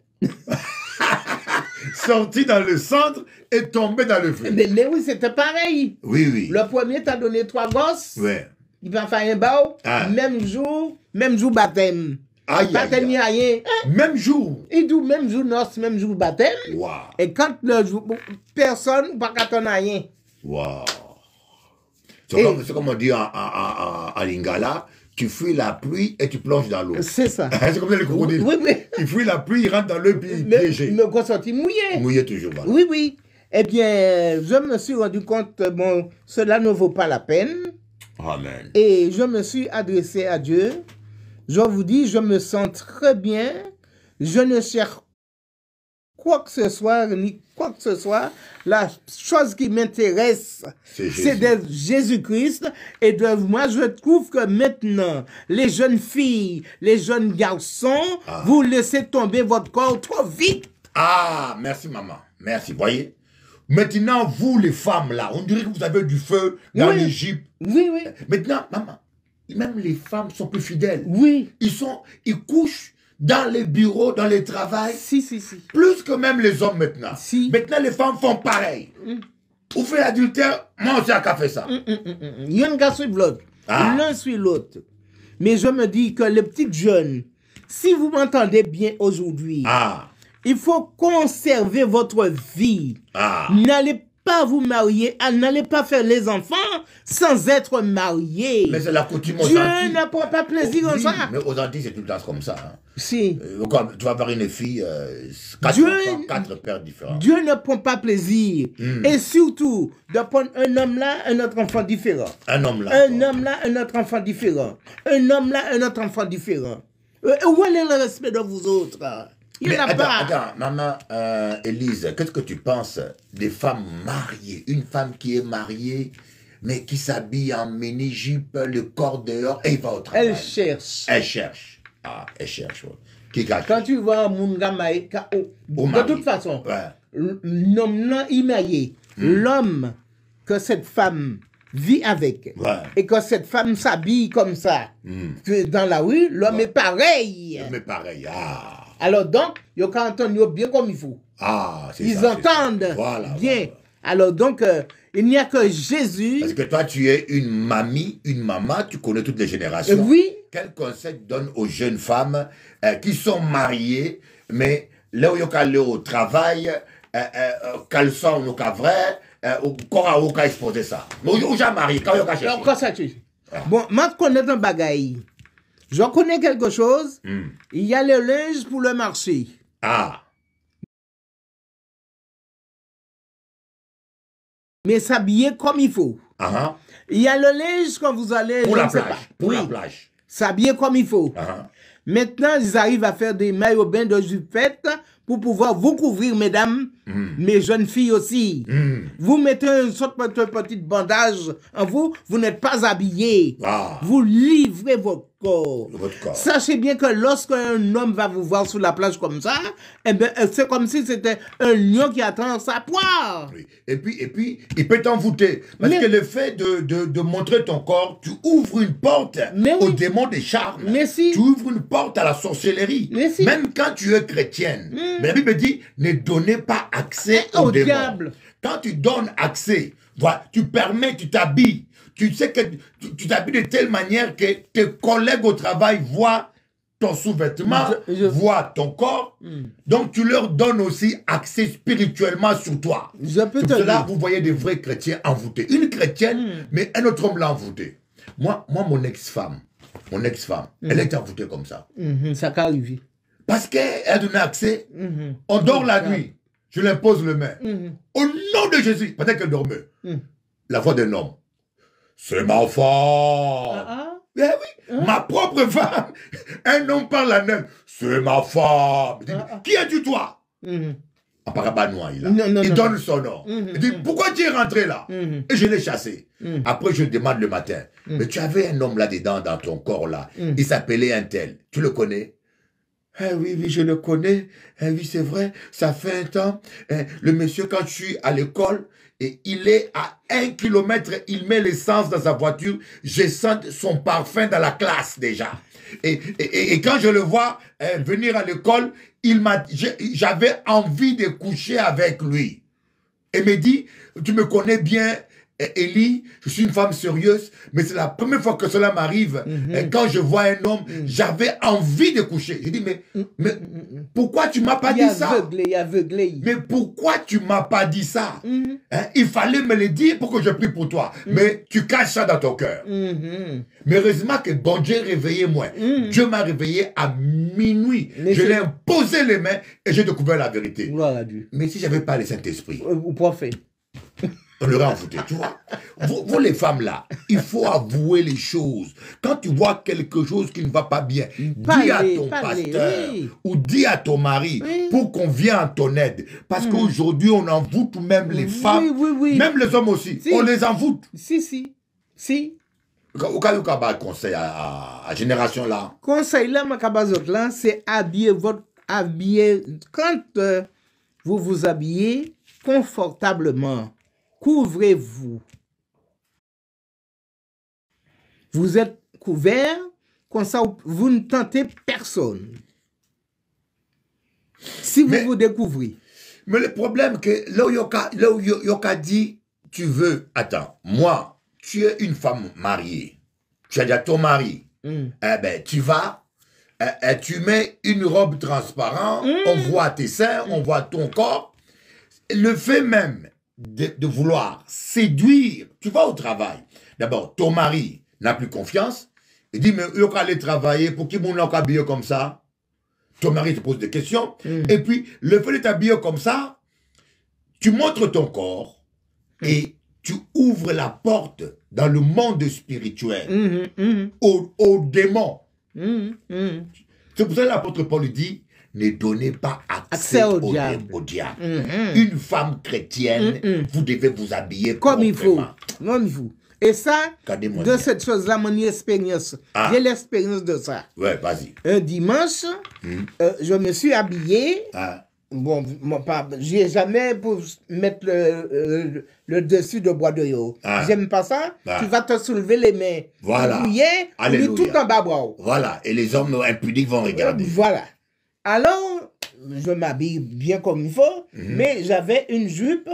Sorti dans le centre et tombé dans le feu. Mais oui, c'était pareil. Oui, oui. Le premier t'a donné 3 gosses, Ouais. il va faire un bao, Ah. même jour baptême. Aïe, aïe, Baptême, il n'y a rien. Même jour. Il dit même jour noce, même jour baptême. Waouh. Et quand le jour, personne, pas qu'à ton rien. Waouh. Et- C'est comme on dit en lingala, tu fuis la pluie et tu plonges dans l'eau. C'est ça. C'est comme ça les crocodiles. Oui, oui. Il fuit la pluie, il rentre dans l'eau puis il Mais piégé. me consentis mouillé. Mouillé toujours. Voilà. Oui, oui. Eh bien, je me suis rendu compte, bon, cela ne vaut pas la peine. Amen. Et je me suis adressé à Dieu. Je vous dis, je me sens très bien. Je ne cherche quoi que ce soit, ni quoi que ce soit. La chose qui m'intéresse, C'est Jésus. c'est de Jésus-Christ. Et de moi, je trouve que maintenant, les jeunes filles, les jeunes garçons, vous laissez tomber votre corps trop vite. Ah, merci maman. Merci. Voyez. Maintenant, vous les femmes là, on dirait que vous avez du feu dans Oui. l'Égypte. Oui, oui. Maintenant, maman, même les femmes sont plus fidèles. Oui. Ils couchent dans les bureaux, dans les travails, Si. plus que même les hommes maintenant. Si. Maintenant, les femmes font pareil. Vous faites adultère, moi aussi, à fait ça. Il y a un gars suit l'autre. Ah. L'un suit l'autre. Mais je me dis que les petites jeunes, si vous m'entendez bien aujourd'hui, Ah, il faut conserver votre vie. ah. N'allez pas vous marier, n'allez pas faire les enfants sans être mariés. Mais c'est la coutume aux Dieu Antilles. ne prend pas plaisir en Oui, ça. mais aux Antilles, c'est tout le temps comme ça. Hein. Si. Comme tu vas avoir une fille, 4 Dieu- enfants, 4 pères différents. Dieu ne prend pas plaisir. Et surtout, de prendre un homme là, un autre enfant différent. Un homme là. Un homme là, un autre enfant différent. Un homme là, un autre enfant différent. Où est le respect de vous autres? Il n'y Mais en a attends, pas. attends, maman Élise, qu'est-ce que tu penses des femmes mariées? Une femme qui est mariée, mais qui s'habille en mini-jupe, le corps dehors, et il va au travail. Elle cherche. Elle cherche. Ah, elle cherche. Ouais. Qui cache. Quand tu vois un monde marié, Au de mari. toute façon, Ouais. l'homme là, il est marié. L'homme que cette femme vit avec, Ouais. et que cette femme s'habille comme ça, que dans la rue, l'homme est pareil. Mais pareil. Ah, Alors donc, il faut entendre bien comme il faut. ah c'est Ils ça, c'est ça. entendent Voilà, bien. voilà. Alors donc, il n'y a que Jésus. Parce que toi, tu es une mamie, une maman, tu connais toutes les générations. Oui. Quel conseil tu donnes aux jeunes femmes qui sont mariées, mais là où il y a aller au travail, caleçon, il y a vrai, encore il y a exposé ça. Mais il y a marié, quand il y a cherché. Encore ça, tu. Bon, moi, je connais un bagaille. Je connais quelque chose. Il y a le linge pour le marché. Ah, Mais s'habiller comme il faut. ah, Il y a le linge quand vous allez... pour je la ne sais plage, pas. pour Oui, la plage. s'habiller comme il faut. Ah, Maintenant, ils arrivent à faire des maillots bains de jupette pour pouvoir vous couvrir, mesdames, mes jeunes filles aussi. Vous mettez une sorte de petit bandage en vous, vous n'êtes pas habillé. Ah. Vous livrez votre corps. Votre corps. Sachez bien que lorsqu'un homme va vous voir sur la plage comme ça, eh ben, c'est comme si c'était un lion qui attend sa poire. oui. Et puis, il peut t'envoûter. Parce Mais- que le fait de montrer ton corps, tu ouvres une porte Mais au oui. démon des charmes. Mais si. Tu ouvres une porte à la sorcellerie. Mais si. Même quand tu es chrétienne. Mais la Bible dit, ne donnez pas accès Au au démon. diable. Quand tu donnes accès, voilà, tu permets, tu t'habilles. Tu sais que tu t'habilles de telle manière que tes collègues au travail voient ton sous-vêtement, Je- voient ton corps. Donc tu leur donnes aussi accès spirituellement sur toi. Je peux C'est te pour cela dire. vous voyez des vrais chrétiens envoûtés. Une chrétienne, mais un autre homme l'a envoûté. Moi, mon ex-femme, elle est envoûtée comme ça. Ça peut arriver. Parce qu'elle a donné accès, on dort la nuit, je lui impose le main. Au nom de Jésus, pendant qu'elle dormait, la voix d'un homme. C'est ma femme. Eh oui, ma propre femme. Un homme parle à un homme. C'est ma femme. Il dit, qui es-tu toi? En parabanois, il a. Non, non, il non. donne son nom. Il dit, pourquoi tu es rentré là? Et je l'ai chassé. Après, je demande le matin, mais tu avais un homme là-dedans, dans ton corps là. Il s'appelait un tel. Tu le connais? Eh oui, oui, je le connais. Eh oui, c'est vrai, ça fait un temps. Le monsieur, quand je suis à l'école, et il est à 1 kilomètre, il met l'essence dans sa voiture, je sens son parfum dans la classe déjà. Et quand je le vois venir à l'école, j'avais envie de coucher avec lui. Et me dit, tu me connais bien, Élie, je suis une femme sérieuse, mais c'est la première fois que cela m'arrive. Et quand je vois un homme, j'avais envie de coucher. Je dis, mais pourquoi tu m'as pas dit ça? Aveuglé. Mais pourquoi tu m'as pas dit ça? Hein? Il fallait me le dire pour que je prie pour toi. Mais tu caches ça dans ton cœur. Mais heureusement que bon Dieu réveillé moi. Dieu m'a réveillé à minuit. Mais je c'est- l'ai imposé les mains et j'ai découvert la vérité. Gloire à Dieu. Mais si j'avais pas le Saint-Esprit, Ou prophète. on l'aurait envoûté, tu vois. Vous les femmes là, il faut avouer les choses. Quand tu vois quelque chose qui ne va pas bien, dis à ton Parlez, pasteur oui. ou dis à ton mari Oui. pour qu'on vienne en ton aide. Parce qu'aujourd'hui, on envoûte même les femmes, oui. même les hommes aussi. Si. On les envoûte. Si. Au cas où on conseil à la génération là, Conseil là, ma cabazot là, c'est habiller. Quand vous vous habillez confortablement, couvrez-vous. Vous êtes couvert, comme ça vous ne tentez personne. Si vous Mais- vous découvrez. mais le problème que là où Yoka dit, tu veux, attends, moi, tu es une femme mariée, tu as déjà ton mari, eh ben tu vas, tu mets une robe transparente, on voit tes seins, on voit ton corps. Le fait même de vouloir séduire, tu vas au travail. D'abord, ton mari n'a plus confiance. Il dit, mais il aller travailler, pour qui mon habillé comme ça? Ton mari te pose des questions. Et puis, le fait de t'habiller comme ça, tu montres ton corps et tu ouvres la porte dans le monde spirituel aux démons. C'est pour ça que l'apôtre Paul dit, ne donnez pas accès Accès au au diable. diable. Une femme chrétienne, vous devez vous habiller Comme il faut. proprement. Comme il faut. Et ça, Regardez-moi de bien. cette chose-là, mon expérience. Ah. J'ai l'expérience de ça. Ouais, vas-y. Un dimanche, je me suis habillé. Ah, Bon, j'ai jamais pour mettre le dessus de bois de yo. Ah. J'aime pas ça. Ah. Tu vas te soulever les mains. Voilà. Mouillé, Alléluia. tout en bas bras. voilà. Et les hommes impudiques vont regarder. Voilà. Alors, je m'habille bien comme il faut, mais j'avais une jupe.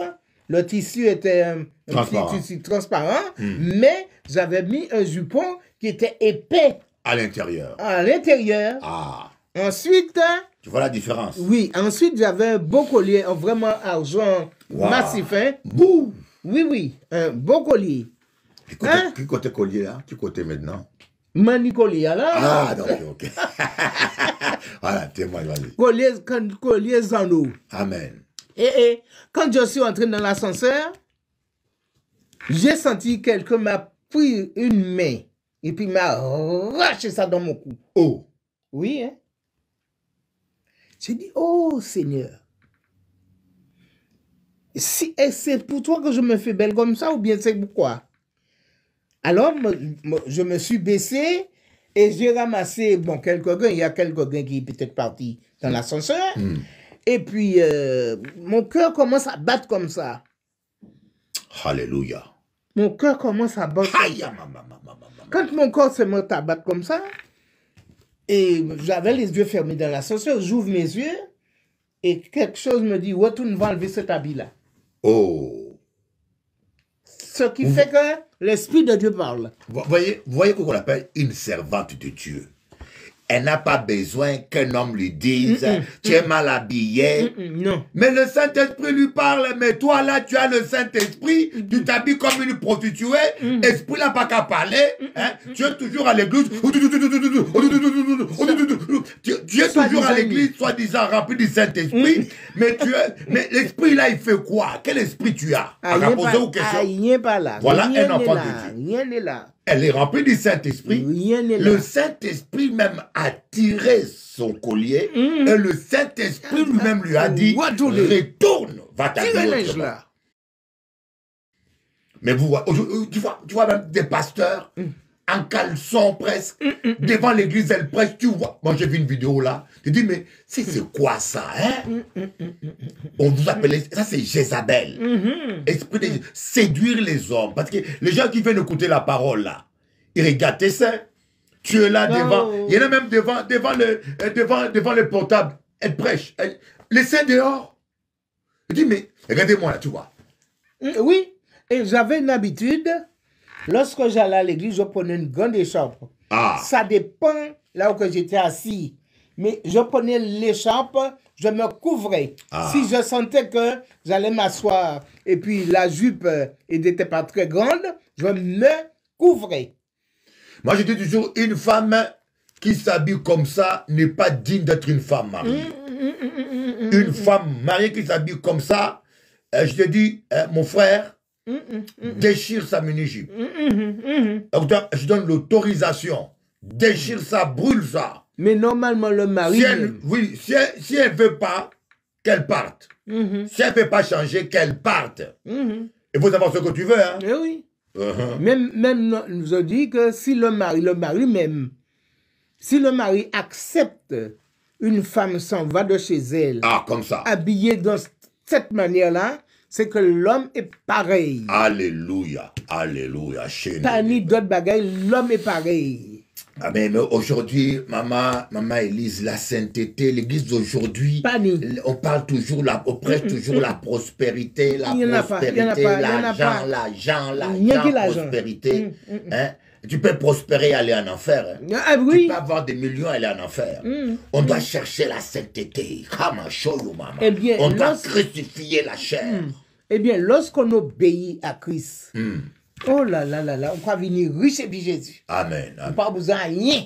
Le tissu était un Transparent. petit tissu transparent, mais j'avais mis un jupon qui était épais À l'intérieur. à l'intérieur. Ah. Ensuite, Tu vois la différence? oui, ensuite j'avais un beau collier, vraiment argent Wow. massif, hein. Bouh! Oui, oui, un beau collier. Hein? Qui côté collier, là? Qui côté maintenant? Mani collier, là. Ah, donc, ok. Voilà, témoigne, vas-y. Collier Zano. Amen. Et quand je suis entré dans l'ascenseur, j'ai senti quelqu'un m'a pris une main et puis m'a arraché ça dans mon cou. Oh! Oui, hein. J'ai dit, oh Seigneur, et c'est pour toi que je me fais belle comme ça ou bien c'est pourquoi? Alors, je me suis baissé et j'ai ramassé, bon, quelques gains. Il y a quelques gains qui est peut-être parti dans l'ascenseur. Et puis, mon cœur commence à battre comme ça. Alléluia. Mon cœur commence à battre. Aïe, maman. Quand mon corps se met à battre comme ça, et j'avais les yeux fermés dans l'ascenseur, j'ouvre mes yeux et quelque chose me dit, retourne, va enlever cet habit-là. Oh! Ce qui fait que l'Esprit de Dieu parle. Vous voyez qu'on appelle une servante de Dieu. Elle n'a pas besoin qu'un homme lui dise, tu es mal habillé. Non. Mais le Saint-Esprit lui parle, mais toi là, tu as le Saint-Esprit, tu t'habilles comme une prostituée, Esprit n'a pas qu'à parler, hein? Tu es toujours à l'église, tu es toujours à l'église, soi-disant rempli du Saint-Esprit, mais l'Esprit là, il fait quoi? Quel esprit tu as? On a posé aux questions. Rien pas là. Voilà Rien un enfant n'est de là. Dieu. Rien n'est là. Elle est remplie du Saint-Esprit. Rien n'est là. Le Saint-Esprit même a tiré son collier et le Saint-Esprit lui-même lui a dit, Retourne. retourne, va Tire t'habiller le linge autrement. là. Mais vous, tu vois même des pasteurs en caleçon presque, devant l'église, elle prêche, tu vois. Moi, j'ai vu une vidéo là, je dis, mais c'est quoi ça, hein? On vous appelle, ça c'est Jézabel. Esprit de séduire les hommes. Parce que les gens qui viennent écouter la parole là, ils regardent tes seins. Tu es là devant, il y en a même devant le portable, elle prêche. Les seins dehors. Je dis, mais regardez-moi là, tu vois. Oui, et j'avais une habitude, lorsque j'allais à l'église, je prenais une grande écharpe. Ah. Ça dépend là où j'étais assis. Mais je prenais l'écharpe, je me couvrais. Ah. Si je sentais que j'allais m'asseoir et puis la jupe n'était pas très grande, je me couvrais. Moi, je dis toujours, une femme qui s'habille comme ça n'est pas digne d'être une femme mariée. Une femme mariée qui s'habille comme ça, je te dis, mon frère, déchire sa mini-jupe. Je donne l'autorisation. Déchire ça, brûle ça. Mais normalement, le mari... Si elle ne veut pas, qu'elle parte. Si elle ne veut pas changer, qu'elle parte. Il faut savoir ce que tu veux, hein. Eh oui. Même nous a dit que si le mari même, si le mari accepte une femme s'en va de chez elle, comme ça. habillée de cette manière-là, c'est que l'homme est pareil. Alléluia, alléluia. Pas ni d'autres bagailles, l'homme est pareil. Ah mais aujourd'hui, maman Élise, la sainteté, l'église d'aujourd'hui, on parle toujours, on prêche toujours la prospérité, l'argent, prospérité. Hein? Tu peux prospérer et aller en enfer. Hein? Ah, oui. Tu peux avoir des millions et aller en enfer. On doit chercher la sainteté. Eh bien, on doit crucifier la chair. Eh bien, lorsqu'on obéit à Christ, oh là là là là, on va venir riche et puis Jésus. Amen. On n'a pas besoin de rien.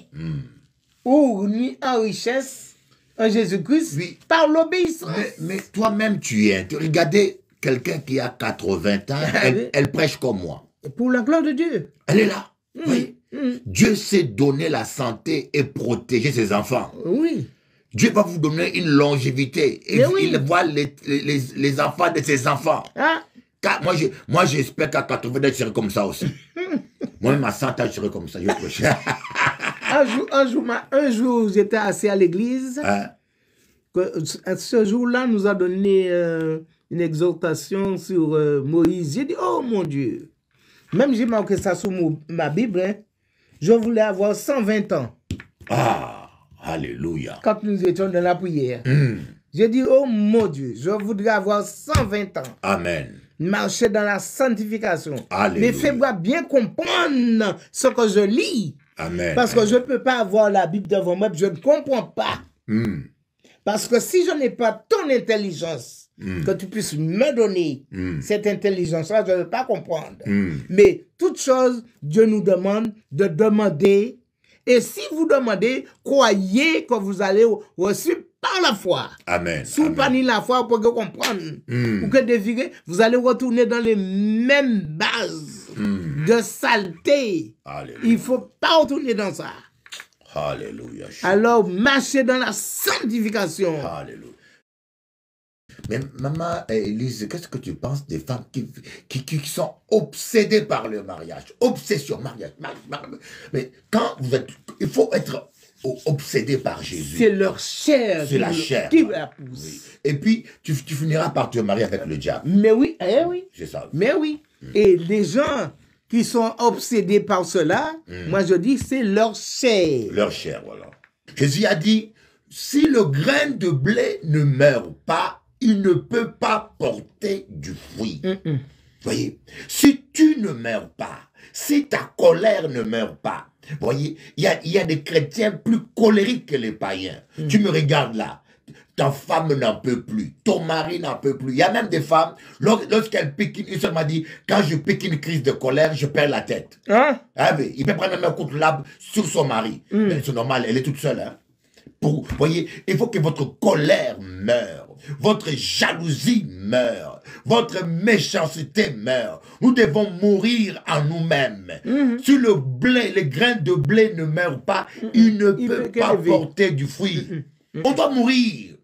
Ou ni en richesse en Jésus-Christ, Oui. par l'obéissance. Mais toi-même, tu es. Regardez quelqu'un qui a 80 ans, elle prêche comme moi. Pour la gloire de Dieu. Elle est là. Oui. Dieu sait donner la santé et protéger ses enfants. Oui. Dieu va vous donner une longévité. Et Mais oui. il voit les enfants de ses enfants. Ah. Car moi, j'espère qu'à 80 ans, je serai comme ça aussi. Moi-même, à 100 ans, je serai comme ça. Je vais prêcher. Un jour, j'étais assis à l'église. Hein? Ce jour-là, nous a donné une exhortation sur Moïse. J'ai dit, oh mon Dieu. Même j'ai marqué ça sur ma Bible. Hein. Je voulais avoir 120 ans. Ah, alléluia. Quand nous étions dans la prière. J'ai dit, oh mon Dieu, je voudrais avoir 120 ans. Amen. Marcher dans la sanctification. Alléluia. Mais fais-moi bien comprendre ce que je lis. Amen. Parce que je ne peux pas avoir la Bible devant moi, je ne comprends pas. Parce que si je n'ai pas ton intelligence, que tu puisses me donner cette intelligence-là, je ne vais pas comprendre. Mais toute chose, Dieu nous demande de demander. Et si vous demandez, croyez que vous allez reçu par la foi. Amen. Si vous pas ni la foi, vous pouvez comprendre. Ou que dévirer, vous allez retourner dans les mêmes bases de saleté. Alléluia. Il ne faut pas retourner dans ça. Alléluia. Alors, marchez dans la sanctification. Alléluia. Mais maman Élise, qu'est-ce que tu penses des femmes qui sont obsédées par le mariage? Obsession, mariage. Mais quand vous êtes... Il faut être obsédé par Jésus. C'est leur chair. C'est la chair. Qui la pousse. Oui. Et puis, tu finiras par te marier avec le diable. Mais oui, oui. C'est ça. Mais oui. Et les gens qui sont obsédés par cela, moi je dis, c'est leur chair. Leur chair, voilà. Jésus a dit, si le grain de blé ne meurt pas, il ne peut pas porter du fruit. Voyez, si tu ne meurs pas, si ta colère ne meurt pas, voyez, il y a des chrétiens plus colériques que les païens. Tu me regardes là. Ta femme n'en peut plus, ton mari n'en peut plus. Il y a même des femmes, lorsqu'elles piquent, une seule m'a dit, quand je pique une crise de colère, je perds la tête. Hein? Ah oui, il peut prendre même un coup de lame sur son mari. Mais c'est normal, elle est toute seule. Hein. Voyez, il faut que votre colère meure, votre jalousie meure, votre méchanceté meure. Nous devons mourir en nous-mêmes. Si le grain de blé ne meurt pas, il ne peut pas porter du fruit. On doit mourir.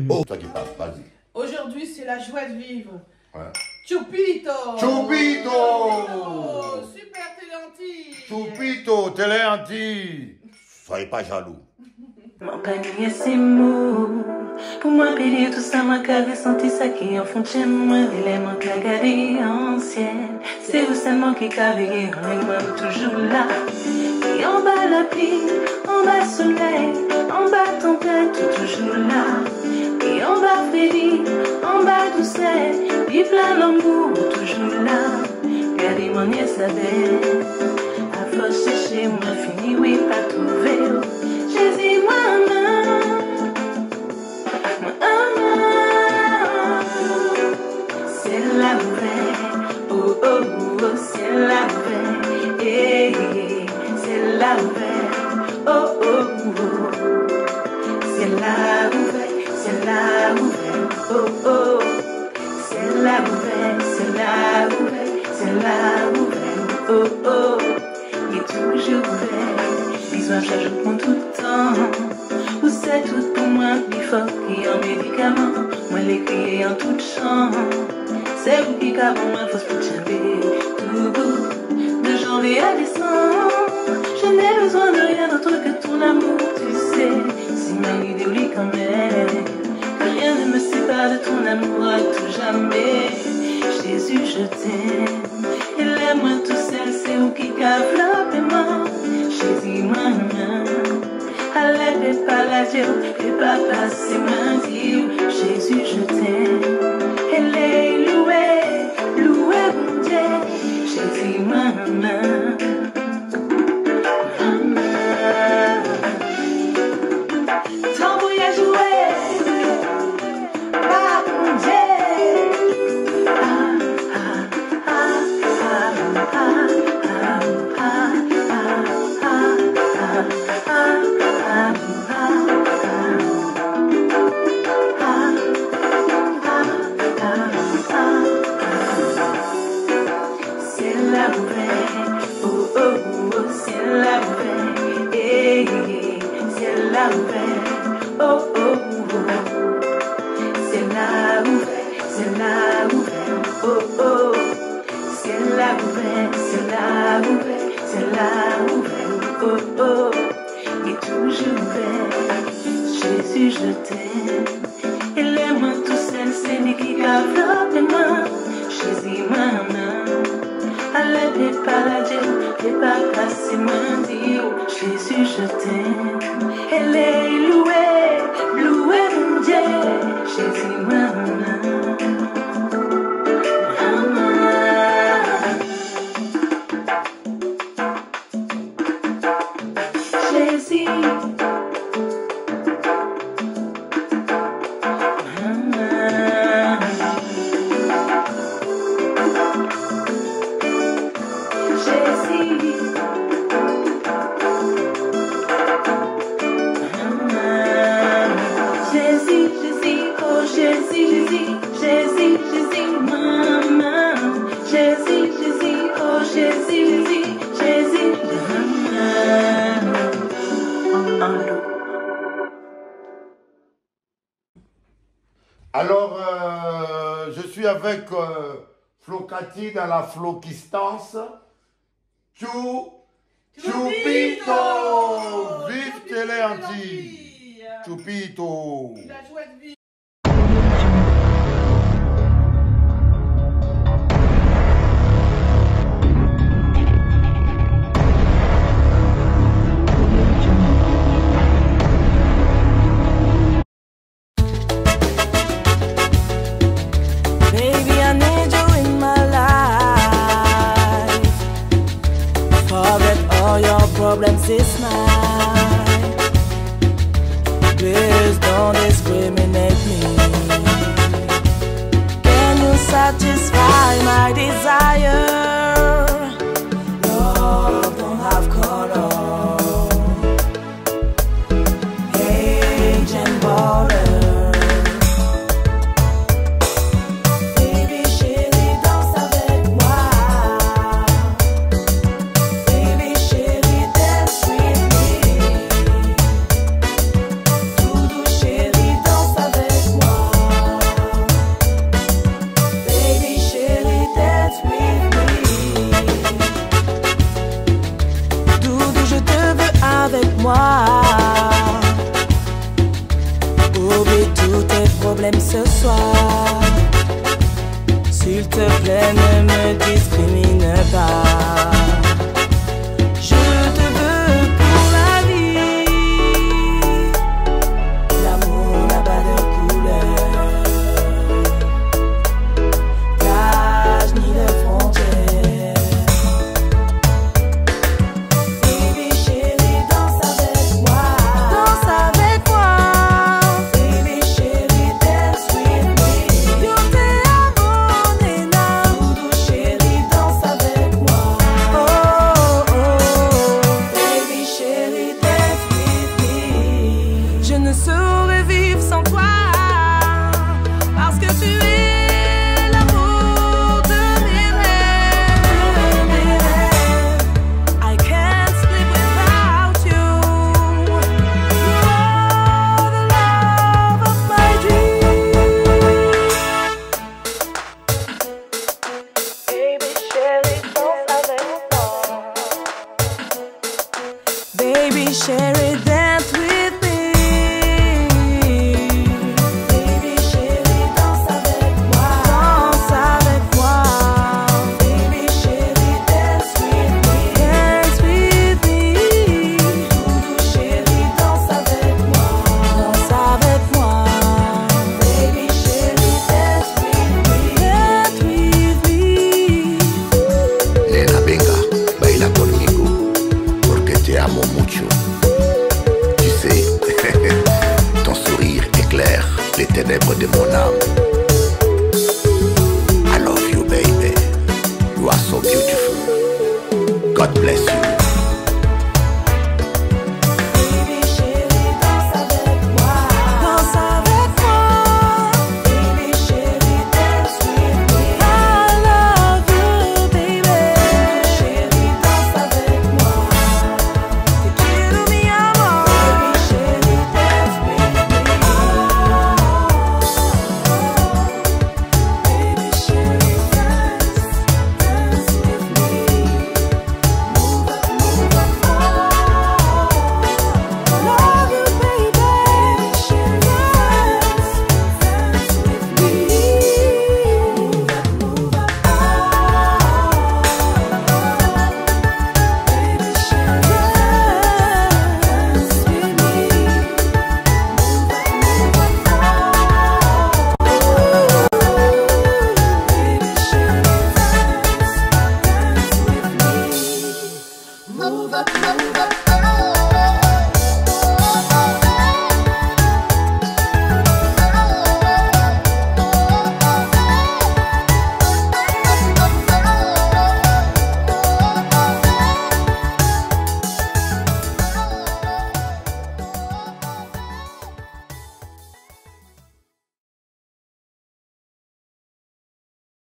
Oh, toi qui parles, vas-y. Aujourd'hui, c'est la joie de vivre. Ouais. Chupito! Chupito! Super téléanti! Chupito, téléanti! Soyez pas jaloux. Mon panier c'est mou. Pour moi, payer tout ça, ma cave senti ça qui en fond de chez moi. L'élément qui a gardé ancienne. C'est vous seulement qui cavez, avec moi toujours là. Et en bas la pluie, en bas soleil, en bas tempête, toujours là. Et en bas félie, en bas douceur, puis plein d'amour, toujours là. Regardez mon nièce sa belle. À force chercher, moi fini, oui, pas trouvé. Jésus, moi, c'est la vraie, oh oh oh, c'est la vraie, eh, c'est la vraie, oh oh oh, c'est la vraie, oh oh, c'est la vraie, c'est la vraie, oh oh, il est toujours vrai, l'histoire change pour tout le temps. Vous c'est tout pour moi, plus fort qui en médicament. Moi l'écris en tout chant. C'est vous qui capez moi, faut se chamber. Tout bout, de janvier à décembre. Je n'ai besoin de rien d'autre que ton amour, tu sais. Si ma idée quand même. Que rien ne me sépare de ton amour à tout jamais. Jésus, je t'aime. Et l'aime-moi tout seul, c'est vous qui capez la paiement. Jésus, moi, allez, pas la Dieu, et papa, c'est ma Dieu. Jésus, je t'aime. Elle est louée, louée, mon Dieu. Jésus, maman. Ton voyage joué, pas mon Dieu. C'est la vraie, oh oh oh, c'est la vraie, eh, c'est la vraie, oh oh oh, c'est la vraie, oh oh, c'est la vraie, c'est la vraie, oh oh, il est toujours vrai, Jésus je t'aime, et l'aime tout seul, c'est lui qui garde mes mains, Jésus maman. Allez, pas la Dieu, et pas passer mon Dieu. Jésus, je t'aime. Elle est louée, louée mon Dieu. Jésus, maman. Jésus. suis avec Flocati dans la Flokistance. Choupito! Vive Télé Antilles! Choupito! La joie de vivre. Baby, I need you in my life. Forget all your problems this night. Please don't discriminate me. Can you satisfy my desire? Love don't have color, age and border. Baby chérie, danse avec moi. Baby chérie, dance with me. Doudou chérie, danse avec moi. Baby chérie, dance with me. Doudou, je te veux avec moi. Oublie tous tes problèmes ce soir. S'il te plaît, ne me discrimine pas.